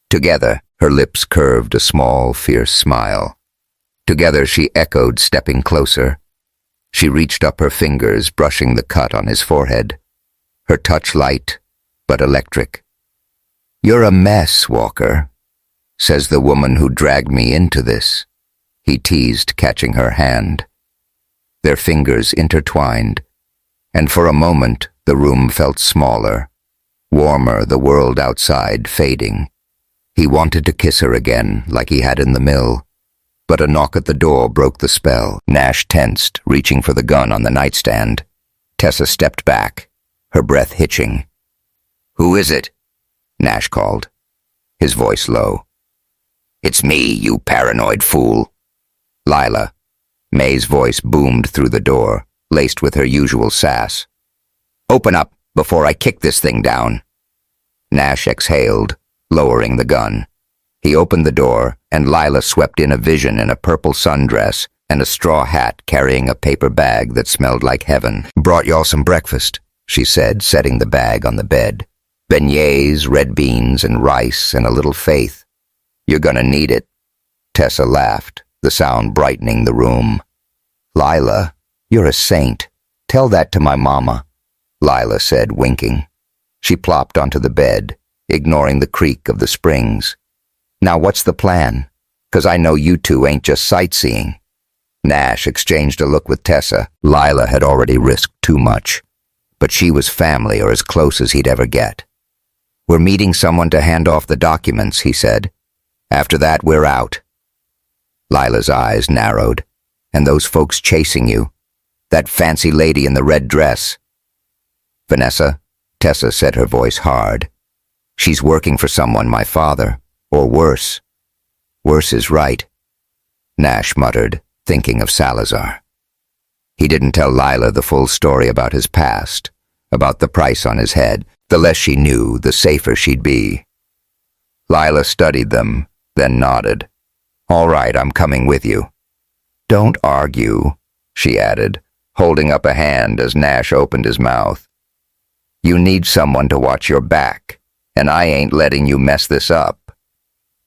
Together, her lips curved a small, fierce smile. Together, she echoed, stepping closer. She reached up her fingers, brushing the cut on his forehead. Her touch light, but electric. "You're a mess, Walker," says the woman who dragged me into this, he teased, catching her hand. Their fingers intertwined, and for a moment The room felt smaller, warmer, the world outside fading. He wanted to kiss her again, like he had in the mill. But a knock at the door broke the spell. Nash tensed, reaching for the gun on the nightstand. Tessa stepped back, her breath hitching. "Who is it?" Nash called, his voice low. "It's me, you paranoid fool." Lila. May's voice boomed through the door, laced with her usual sass. "Open up before I kick this thing down." Nash exhaled, lowering the gun. He opened the door, and Lila swept in a vision in a purple sundress and a straw hat carrying a paper bag that smelled like heaven. "Brought y'all some breakfast," she said, setting the bag on the bed. "Beignets, red beans, and rice, and a little faith. You're gonna need it." Tessa laughed, the sound brightening the room. "Lila, you're a saint. Tell that to my mama," Lila said, winking. She plopped onto the bed, ignoring the creak of the springs. "Now what's the plan? 'Cause I know you two ain't just sightseeing." Nash exchanged a look with Tessa. Lila had already risked too much, but she was family or as close as he'd ever get. "We're meeting someone to hand off the documents," he said. "After that, we're out." Lila's eyes narrowed. "And those folks chasing you? That fancy lady in the red dress?" "Vanessa," Tessa said, her voice hard. "She's working for someone, my father. Or worse." "Worse is right," Nash muttered, thinking of Salazar. He didn't tell Lila the full story about his past, about the price on his head. The less she knew, the safer she'd be. Lila studied them, then nodded. "All right, I'm coming with you." "Don't argue," she added, holding up a hand as Nash opened his mouth. "You need someone to watch your back, and I ain't letting you mess this up."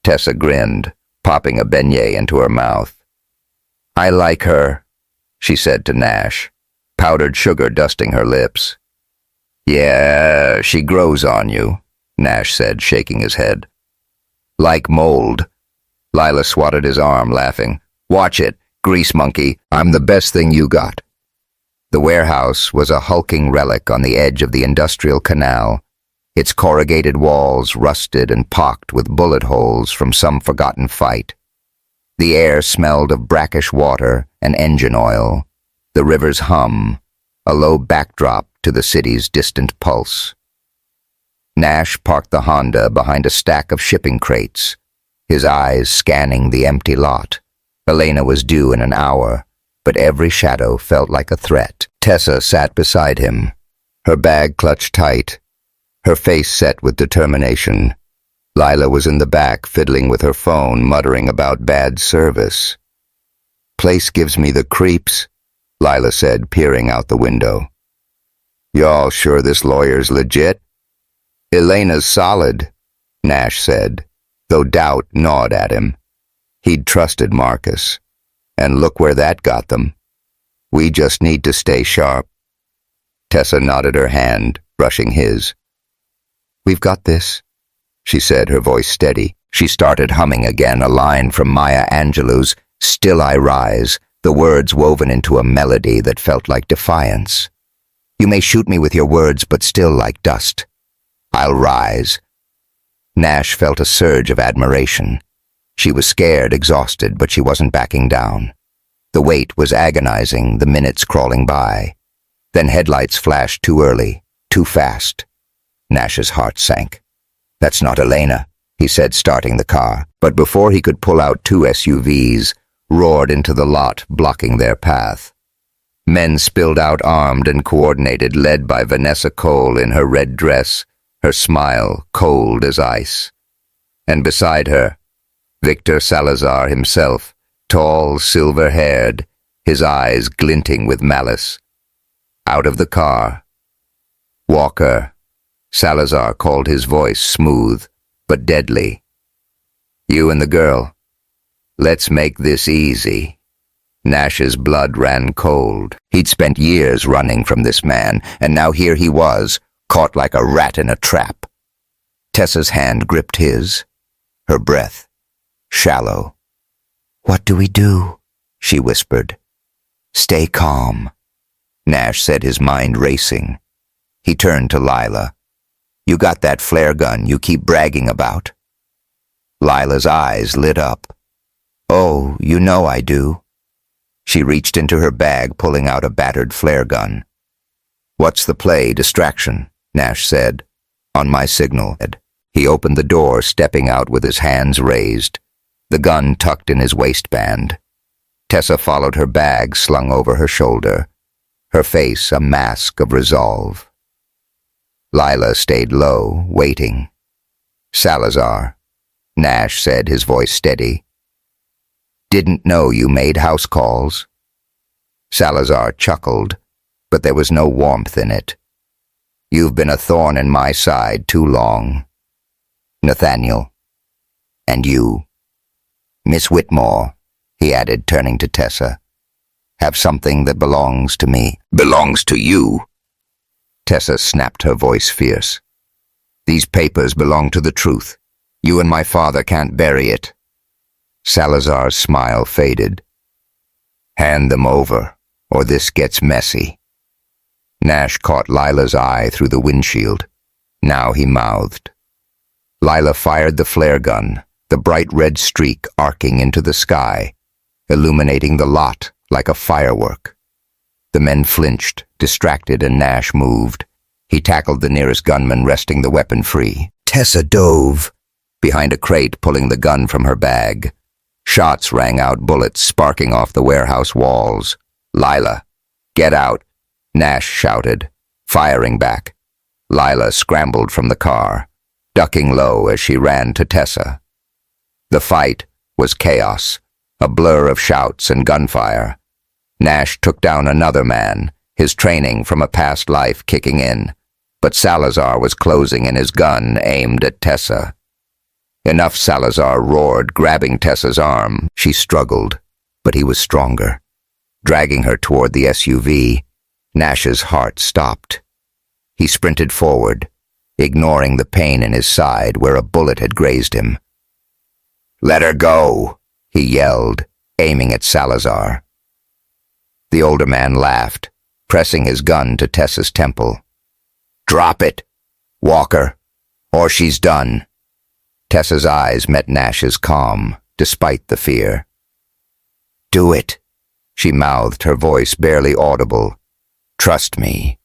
Tessa grinned, popping a beignet into her mouth. "I like her," she said to Nash, powdered sugar dusting her lips. "Yeah, she grows on you," Nash said, shaking his head. "Like mold." Lila swatted his arm, laughing. "Watch it, grease monkey. I'm the best thing you got." The warehouse was a hulking relic on the edge of the industrial canal, its corrugated walls rusted and pocked with bullet holes from some forgotten fight. The air smelled of brackish water and engine oil, the river's hum, a low backdrop to the city's distant pulse. Nash parked the Honda behind a stack of shipping crates, his eyes scanning the empty lot. Elena was due in an hour, but every shadow felt like a threat. Tessa sat beside him, her bag clutched tight, her face set with determination. Lila was in the back, fiddling with her phone, muttering about bad service. "Place gives me the creeps," Lila said, peering out the window. "Y'all sure this lawyer's legit?" "Elena's solid," Nash said, though doubt gnawed at him. He'd trusted Marcus, and look where that got them. "We just need to stay sharp." Tessa nodded her hand, brushing his. "We've got this," she said, her voice steady. She started humming again, a line from Maya Angelou's "Still I Rise," the words woven into a melody that felt like defiance. "You may shoot me with your words, but still like dust. I'll rise." Nash felt a surge of admiration. She was scared, exhausted, but she wasn't backing down. The wait was agonizing, the minutes crawling by. Then headlights flashed too early, too fast. Nash's heart sank. "That's not Elena," he said, starting the car. But before he could pull out two SUVs, roared into the lot, blocking their path. Men spilled out armed and coordinated, led by Vanessa Cole in her red dress, her smile cold as ice. And beside her, Victor Salazar himself, tall, silver-haired, his eyes glinting with malice. Out of the car. "Walker," Salazar called, his voice smooth but deadly. "You and the girl. Let's make this easy." Nash's blood ran cold. He'd spent years running from this man, and now here he was, caught like a rat in a trap. Tessa's hand gripped his, her breath shallow. "What do we do?" she whispered. "Stay calm," Nash said, his mind racing. He turned to Lila. You got that flare gun you keep bragging about? Lila's eyes lit up. Oh, you know I do. She reached into her bag, pulling out a battered flare gun. What's the play, distraction? Nash said. On my signal. He opened the door, stepping out with his hands raised, the gun tucked in his waistband. Tessa followed her bag slung over her shoulder, her face a mask of resolve. Lila stayed low, waiting. Salazar, Nash said, his voice steady. Didn't know you made house calls. Salazar chuckled, but there was no warmth in it. You've been a thorn in my side too long. Nathaniel. And you. Miss Whitmore, he added, turning to Tessa. Have something that belongs to me. Belongs to you. Tessa snapped, her voice fierce. These papers belong to the truth. You and my father can't bury it. Salazar's smile faded. Hand them over, or this gets messy. Nash caught Lila's eye through the windshield. Now he mouthed. Lila fired the flare gun, the bright red streak arcing into the sky, illuminating the lot like a firework. The men flinched, distracted, and Nash moved. He tackled the nearest gunman, wresting the weapon free. Tessa dove behind a crate, pulling the gun from her bag. Shots rang out, bullets sparking off the warehouse walls. Lila, get out, Nash shouted, firing back. Lila scrambled from the car, ducking low as she ran to Tessa. The fight was chaos, a blur of shouts and gunfire. Nash took down another man, his training from a past life kicking in, but Salazar was closing in, his gun aimed at Tessa. Enough, Salazar roared, grabbing Tessa's arm. She struggled, but he was stronger. Dragging her toward the SUV, Nash's heart stopped. He sprinted forward, ignoring the pain in his side where a bullet had grazed him. Let her go, he yelled, aiming at Salazar. The older man laughed, pressing his gun to Tessa's temple. Drop it, Walker, or she's done. Tessa's eyes met Nash's calm, despite the fear. Do it, she mouthed, her voice barely audible. Trust me.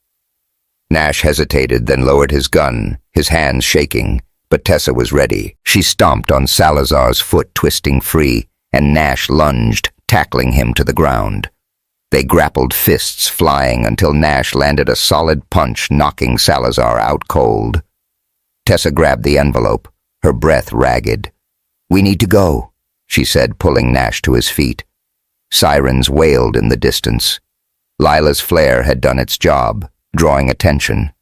Nash hesitated, then lowered his gun, his hands shaking, but Tessa was ready. She stomped on Salazar's foot, twisting free, and Nash lunged, tackling him to the ground. They grappled, fists flying, until Nash landed a solid punch, knocking Salazar out cold. Tessa grabbed the envelope, her breath ragged. We need to go, she said, pulling Nash to his feet. Sirens wailed in the distance. Lila's flare had done its job, drawing attention.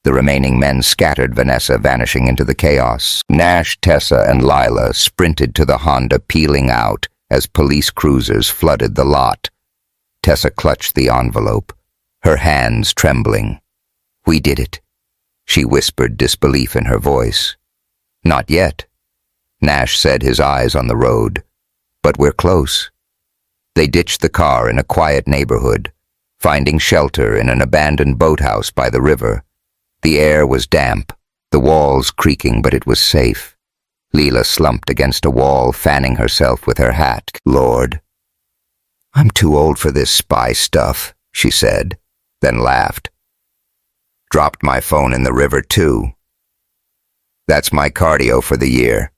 The remaining men scattered Vanessa, vanishing into the chaos. Nash, Tessa, and Lila sprinted to the Honda, peeling out as police cruisers flooded the lot. Tessa clutched the envelope, her hands trembling. We did it, she whispered, disbelief in her voice. Not yet, Nash said, his eyes on the road. But we're close. They ditched the car in a quiet neighborhood, finding shelter in an abandoned boathouse by the river. The air was damp, the walls creaking, but it was safe. Leela slumped against a wall, fanning herself with her hat. Lord, I'm too old for this spy stuff, she said, then laughed. Dropped my phone in the river, too. That's my cardio for the year.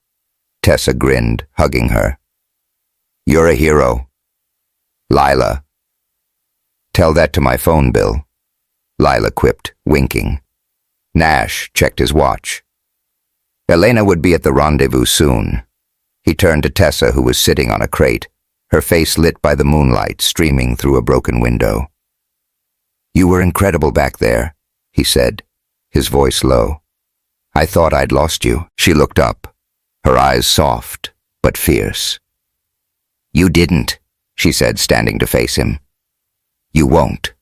Tessa grinned, hugging her. You're a hero. Lila. Tell that to my phone bill, Lila quipped, winking. Nash checked his watch. Elena would be at the rendezvous soon. He turned to Tessa, who was sitting on a crate, her face lit by the moonlight streaming through a broken window. You were incredible back there, he said, his voice low. I thought I'd lost you. She looked up, her eyes soft but fierce. You didn't, she said, standing to face him. You won't.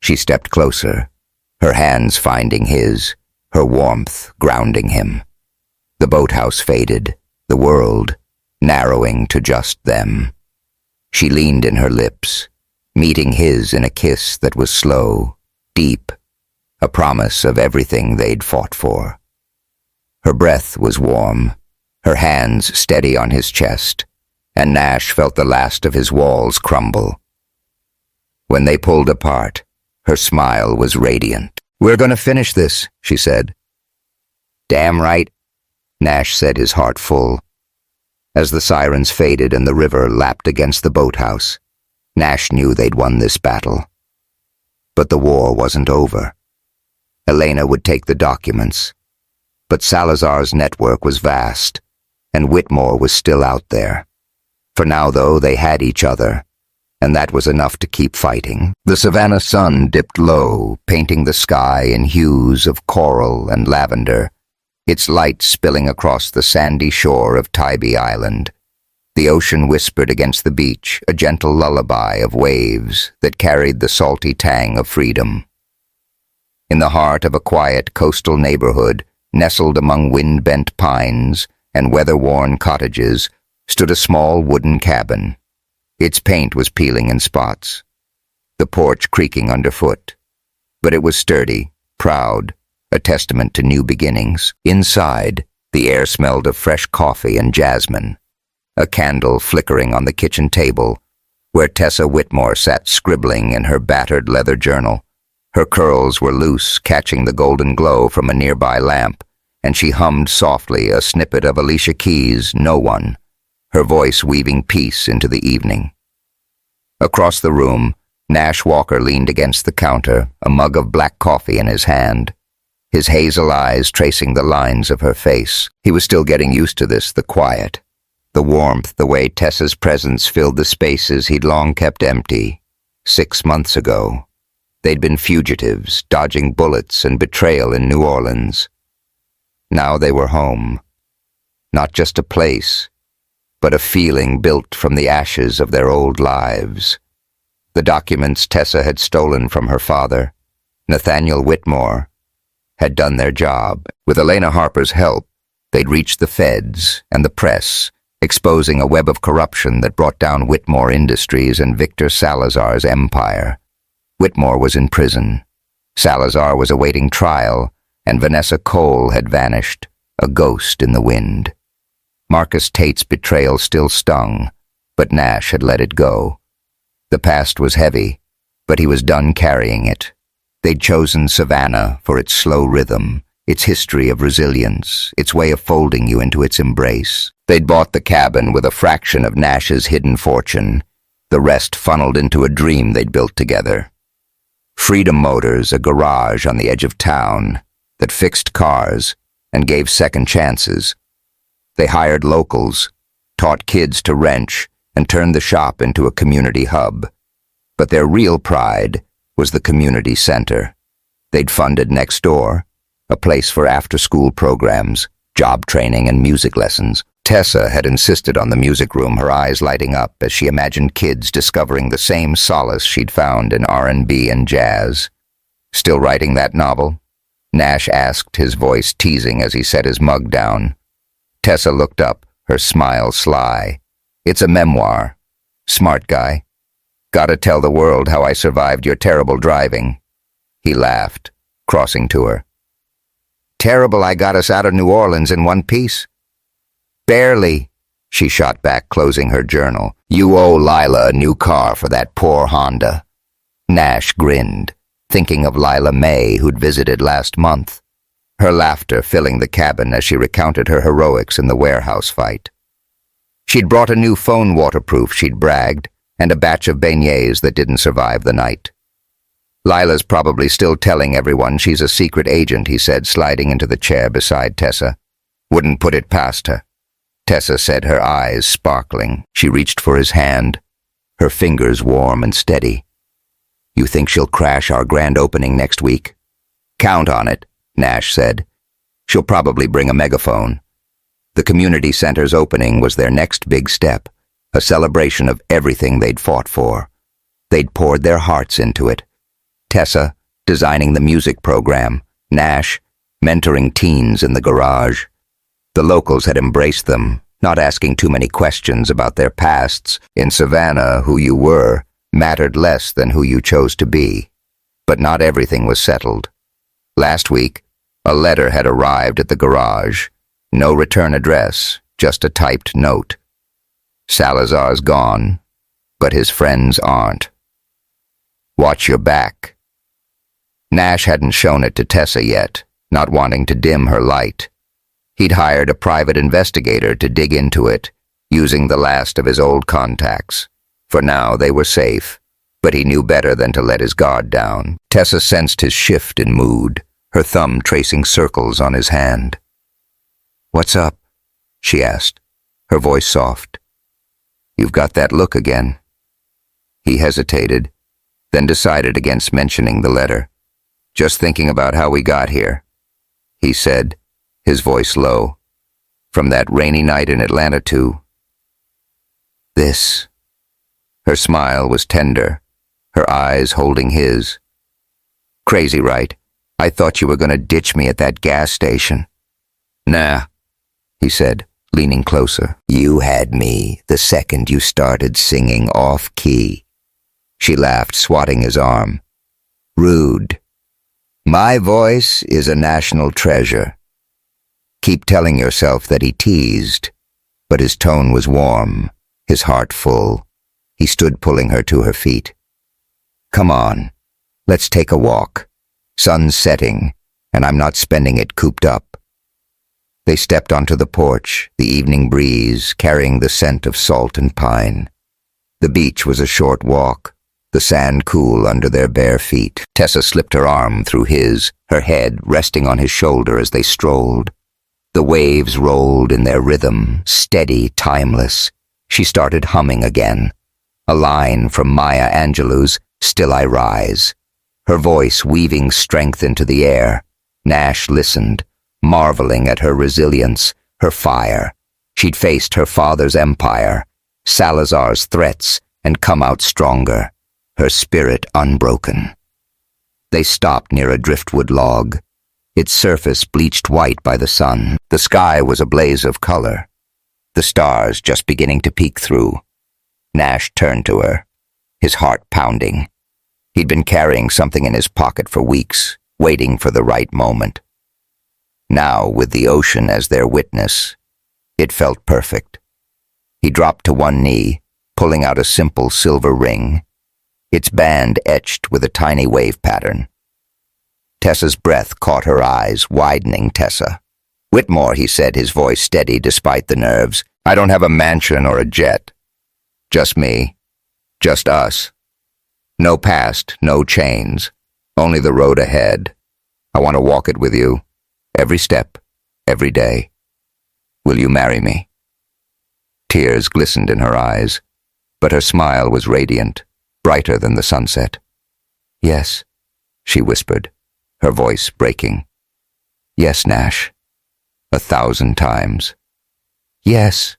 She stepped closer, her hands finding his, her warmth grounding him. The boathouse faded, the world narrowing to just them. She leaned in her lips, meeting his in a kiss that was slow, deep, a promise of everything they'd fought for. Her breath was warm, her hands steady on his chest, and Nash felt the last of his walls crumble. When they pulled apart, her smile was radiant. "We're going to finish this," she said. "Damn right," Nash said, his heart full. As the sirens faded and the river lapped against the boathouse, Nash knew they'd won this battle. But the war wasn't over. Elena would take the documents, but Salazar's network was vast, and Whitmore was still out there. For now, though, they had each other, and that was enough to keep fighting. The Savannah sun dipped low, painting the sky in hues of coral and lavender, its light spilling across the sandy shore of Tybee Island. The ocean whispered against the beach, a gentle lullaby of waves that carried the salty tang of freedom. In the heart of a quiet coastal neighborhood, nestled among wind-bent pines and weather-worn cottages, stood a small wooden cabin. Its paint was peeling in spots, the porch creaking underfoot. But it was sturdy, proud, a testament to new beginnings. Inside, the air smelled of fresh coffee and jasmine, a candle flickering on the kitchen table, where Tessa Whitmore sat scribbling in her battered leather journal. Her curls were loose, catching the golden glow from a nearby lamp, and she hummed softly a snippet of Alicia Keys' "No One," her voice weaving peace into the evening. Across the room, Nash Walker leaned against the counter, a mug of black coffee in his hand, his hazel eyes tracing the lines of her face. He was still getting used to this, the quiet, the warmth, the way Tessa's presence filled the spaces he'd long kept empty. 6 months ago, they'd been fugitives, dodging bullets and betrayal in New Orleans. Now they were home. Not just a place, but a feeling built from the ashes of their old lives. The documents Tessa had stolen from her father, Nathaniel Whitmore, had done their job. With Elena Harper's help, they'd reached the feds and the press, exposing a web of corruption that brought down Whitmore Industries and Victor Salazar's empire. Whitmore was in prison. Salazar was awaiting trial, and Vanessa Cole had vanished, a ghost in the wind. Marcus Tate's betrayal still stung, but Nash had let it go. The past was heavy, but he was done carrying it. They'd chosen Savannah for its slow rhythm, its history of resilience, its way of folding you into its embrace. They'd bought the cabin with a fraction of Nash's hidden fortune, the rest funneled into a dream they'd built together. Freedom Motors, a garage on the edge of town that fixed cars and gave second chances. They hired locals, taught kids to wrench, and turned the shop into a community hub. But their real pride was the community center. They'd funded Next Door, a place for after-school programs, job training, and music lessons. Tessa had insisted on the music room, her eyes lighting up as she imagined kids discovering the same solace she'd found in R&B and jazz. "Still writing that novel?" Nash asked, his voice teasing as he set his mug down. Tessa looked up, her smile sly. "It's a memoir. Smart guy. Gotta tell the world how I survived your terrible driving." He laughed, crossing to her. "Terrible I got us out of New Orleans in one piece?" "Barely," she shot back, closing her journal. "You owe Lila a new car for that poor Honda." Nash grinned, thinking of Lila May, who'd visited last month, her laughter filling the cabin as she recounted her heroics in the warehouse fight. She'd brought a new phone waterproof, she'd bragged, and a batch of beignets that didn't survive the night. "Lila's probably still telling everyone she's a secret agent," he said, sliding into the chair beside Tessa. "Wouldn't put it past her." Tessa said, her eyes sparkling. She reached for his hand, her fingers warm and steady. "You think she'll crash our grand opening next week?" "Count on it," Nash said. "She'll probably bring a megaphone." The community center's opening was their next big step, a celebration of everything they'd fought for. They'd poured their hearts into it. Tessa, designing the music program, Nash, mentoring teens in the garage. The locals had embraced them, not asking too many questions about their pasts. In Savannah, who you were mattered less than who you chose to be. But not everything was settled. Last week, a letter had arrived at the garage. No return address, just a typed note. Salazar's gone, but his friends aren't. Watch your back. Nash hadn't shown it to Tessa yet, not wanting to dim her light. He'd hired a private investigator to dig into it, using the last of his old contacts. For now, they were safe, but he knew better than to let his guard down. Tessa sensed his shift in mood, her thumb tracing circles on his hand. "What's up?" she asked, her voice soft. "You've got that look again." He hesitated, then decided against mentioning the letter. "Just thinking about how we got here," he said, his voice low. "From that rainy night in Atlanta to this." Her smile was tender, her eyes holding his. "Crazy, right? I thought you were going to ditch me at that gas station." "Nah," he said, leaning closer. "You had me the second you started singing off-key." She laughed, swatting his arm. "Rude. My voice is a national treasure." Keep telling yourself that he teased, but his tone was warm, his heart full. He stood pulling her to her feet. "Come on, let's take a walk. Sun's setting, and I'm not spending it cooped up." They stepped onto the porch, the evening breeze carrying the scent of salt and pine. The beach was a short walk, the sand cool under their bare feet. Tessa slipped her arm through his, her head resting on his shoulder as they strolled. The waves rolled in their rhythm, steady, timeless. She started humming again, a line from Maya Angelou's "Still I Rise," her voice weaving strength into the air. Nash listened, marveling at her resilience, her fire. She'd faced her father's empire, Salazar's threats, and come out stronger, her spirit unbroken. They stopped near a driftwood log, its surface bleached white by the sun. The sky was a blaze of color, the stars just beginning to peek through. Nash turned to her, his heart pounding. He'd been carrying something in his pocket for weeks, waiting for the right moment. Now, with the ocean as their witness, it felt perfect. He dropped to one knee, pulling out a simple silver ring, its band etched with a tiny wave pattern. Tessa's breath caught her eyes, widening Tessa. "Whitmore," he said, his voice steady despite the nerves. "I don't have a mansion or a jet. Just me. Just us. No past, no chains. Only the road ahead. I want to walk it with you. Every step, every day. Will you marry me?" Tears glistened in her eyes, but her smile was radiant, brighter than the sunset. "Yes," she whispered, her voice breaking. "Yes, Nash. 1,000 times. Yes."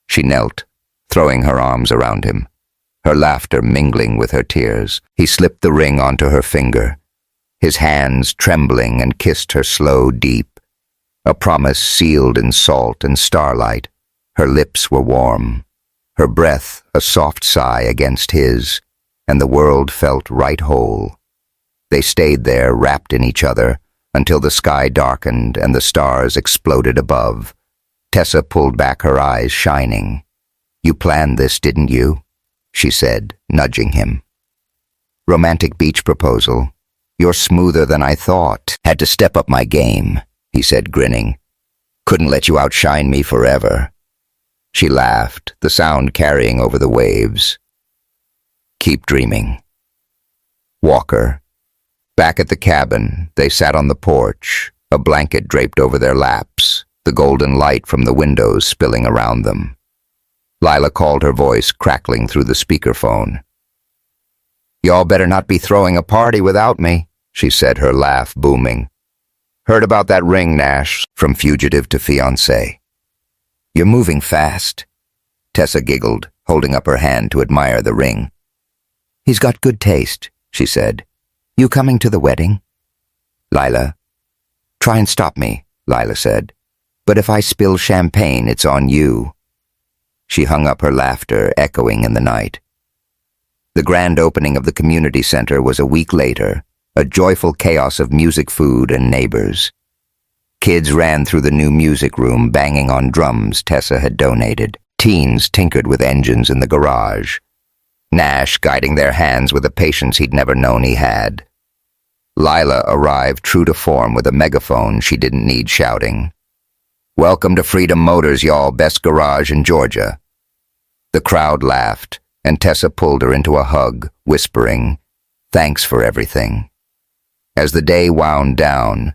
She knelt, throwing her arms around him, her laughter mingling with her tears. He slipped the ring onto her finger, his hands trembling, and kissed her slow, deep. A promise sealed in salt and starlight. Her lips were warm, her breath a soft sigh against his, and the world felt right whole. They stayed there, wrapped in each other, until the sky darkened and the stars exploded above. Tessa pulled back her eyes, shining. "You planned this, didn't you?" she said, nudging him. "Romantic beach proposal. You're smoother than I thought. Had to step up my game," he said, grinning. "Couldn't let you outshine me forever." She laughed, the sound carrying over the waves. "Keep dreaming." Walker. Back at the cabin, they sat on the porch, a blanket draped over their laps, the golden light from the windows spilling around them. Lila called, her voice crackling through the speakerphone. "Y'all better not be throwing a party without me," she said, her laugh booming. "Heard about that ring, Nash, from fugitive to fiancé." "You're moving fast," Tessa giggled, holding up her hand to admire the ring. "He's got good taste," she said. "You coming to the wedding?" "Lila." "Try and stop me," Lila said. "But if I spill champagne, it's on you." She hung up her laughter, echoing in the night. The grand opening of the community center was a week later, a joyful chaos of music, food, and neighbors. Kids ran through the new music room, banging on drums Tessa had donated. Teens tinkered with engines in the garage. Nash guiding their hands with a patience he'd never known he had. Lila arrived true to form with a megaphone she didn't need shouting. "Welcome to Freedom Motors, y'all, best garage in Georgia." The crowd laughed, and Tessa pulled her into a hug, whispering, "Thanks for everything." As the day wound down,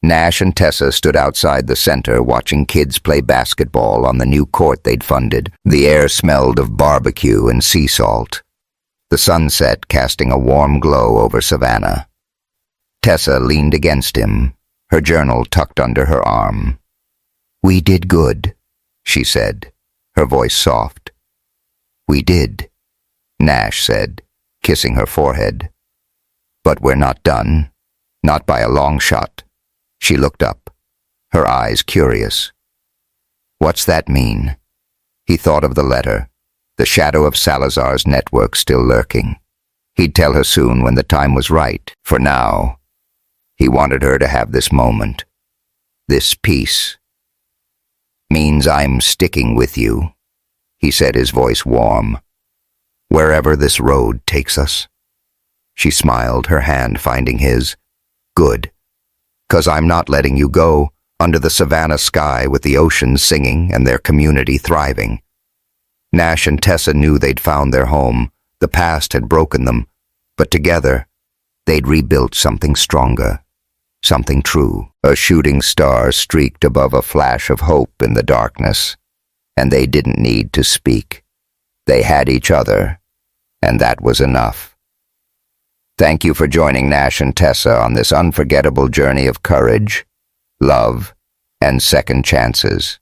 Nash and Tessa stood outside the center watching kids play basketball on the new court they'd funded. The air smelled of barbecue and sea salt, the sunset casting a warm glow over Savannah. Tessa leaned against him, her journal tucked under her arm. "We did good," she said, her voice soft. "We did," Nash said, kissing her forehead. "But we're not done, not by a long shot." She looked up, her eyes curious. "What's that mean?" He thought of the letter, the shadow of Salazar's network still lurking. He'd tell her soon when the time was right. For now, he wanted her to have this moment, this peace. "Means I'm sticking with you," he said, his voice warm. "Wherever this road takes us." She smiled, her hand finding his. "Good. 'Cause I'm not letting you go, under the Savannah sky with the ocean singing and their community thriving." Nash and Tessa knew they'd found their home. The past had broken them, but together, they'd rebuilt something stronger, something true. A shooting star streaked above a flash of hope in the darkness, and they didn't need to speak. They had each other, and that was enough. Thank you for joining Nash and Tessa on this unforgettable journey of courage, love, and second chances.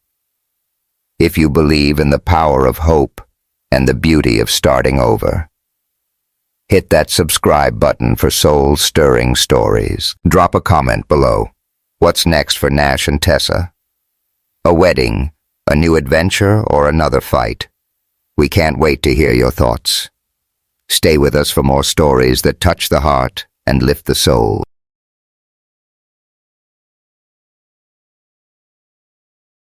If you believe in the power of hope and the beauty of starting over, hit that subscribe button for soul-stirring stories. Drop a comment below. What's next for Nash and Tessa? A wedding, a new adventure, or another fight? We can't wait to hear your thoughts. Stay with us for more stories that touch the heart and lift the soul.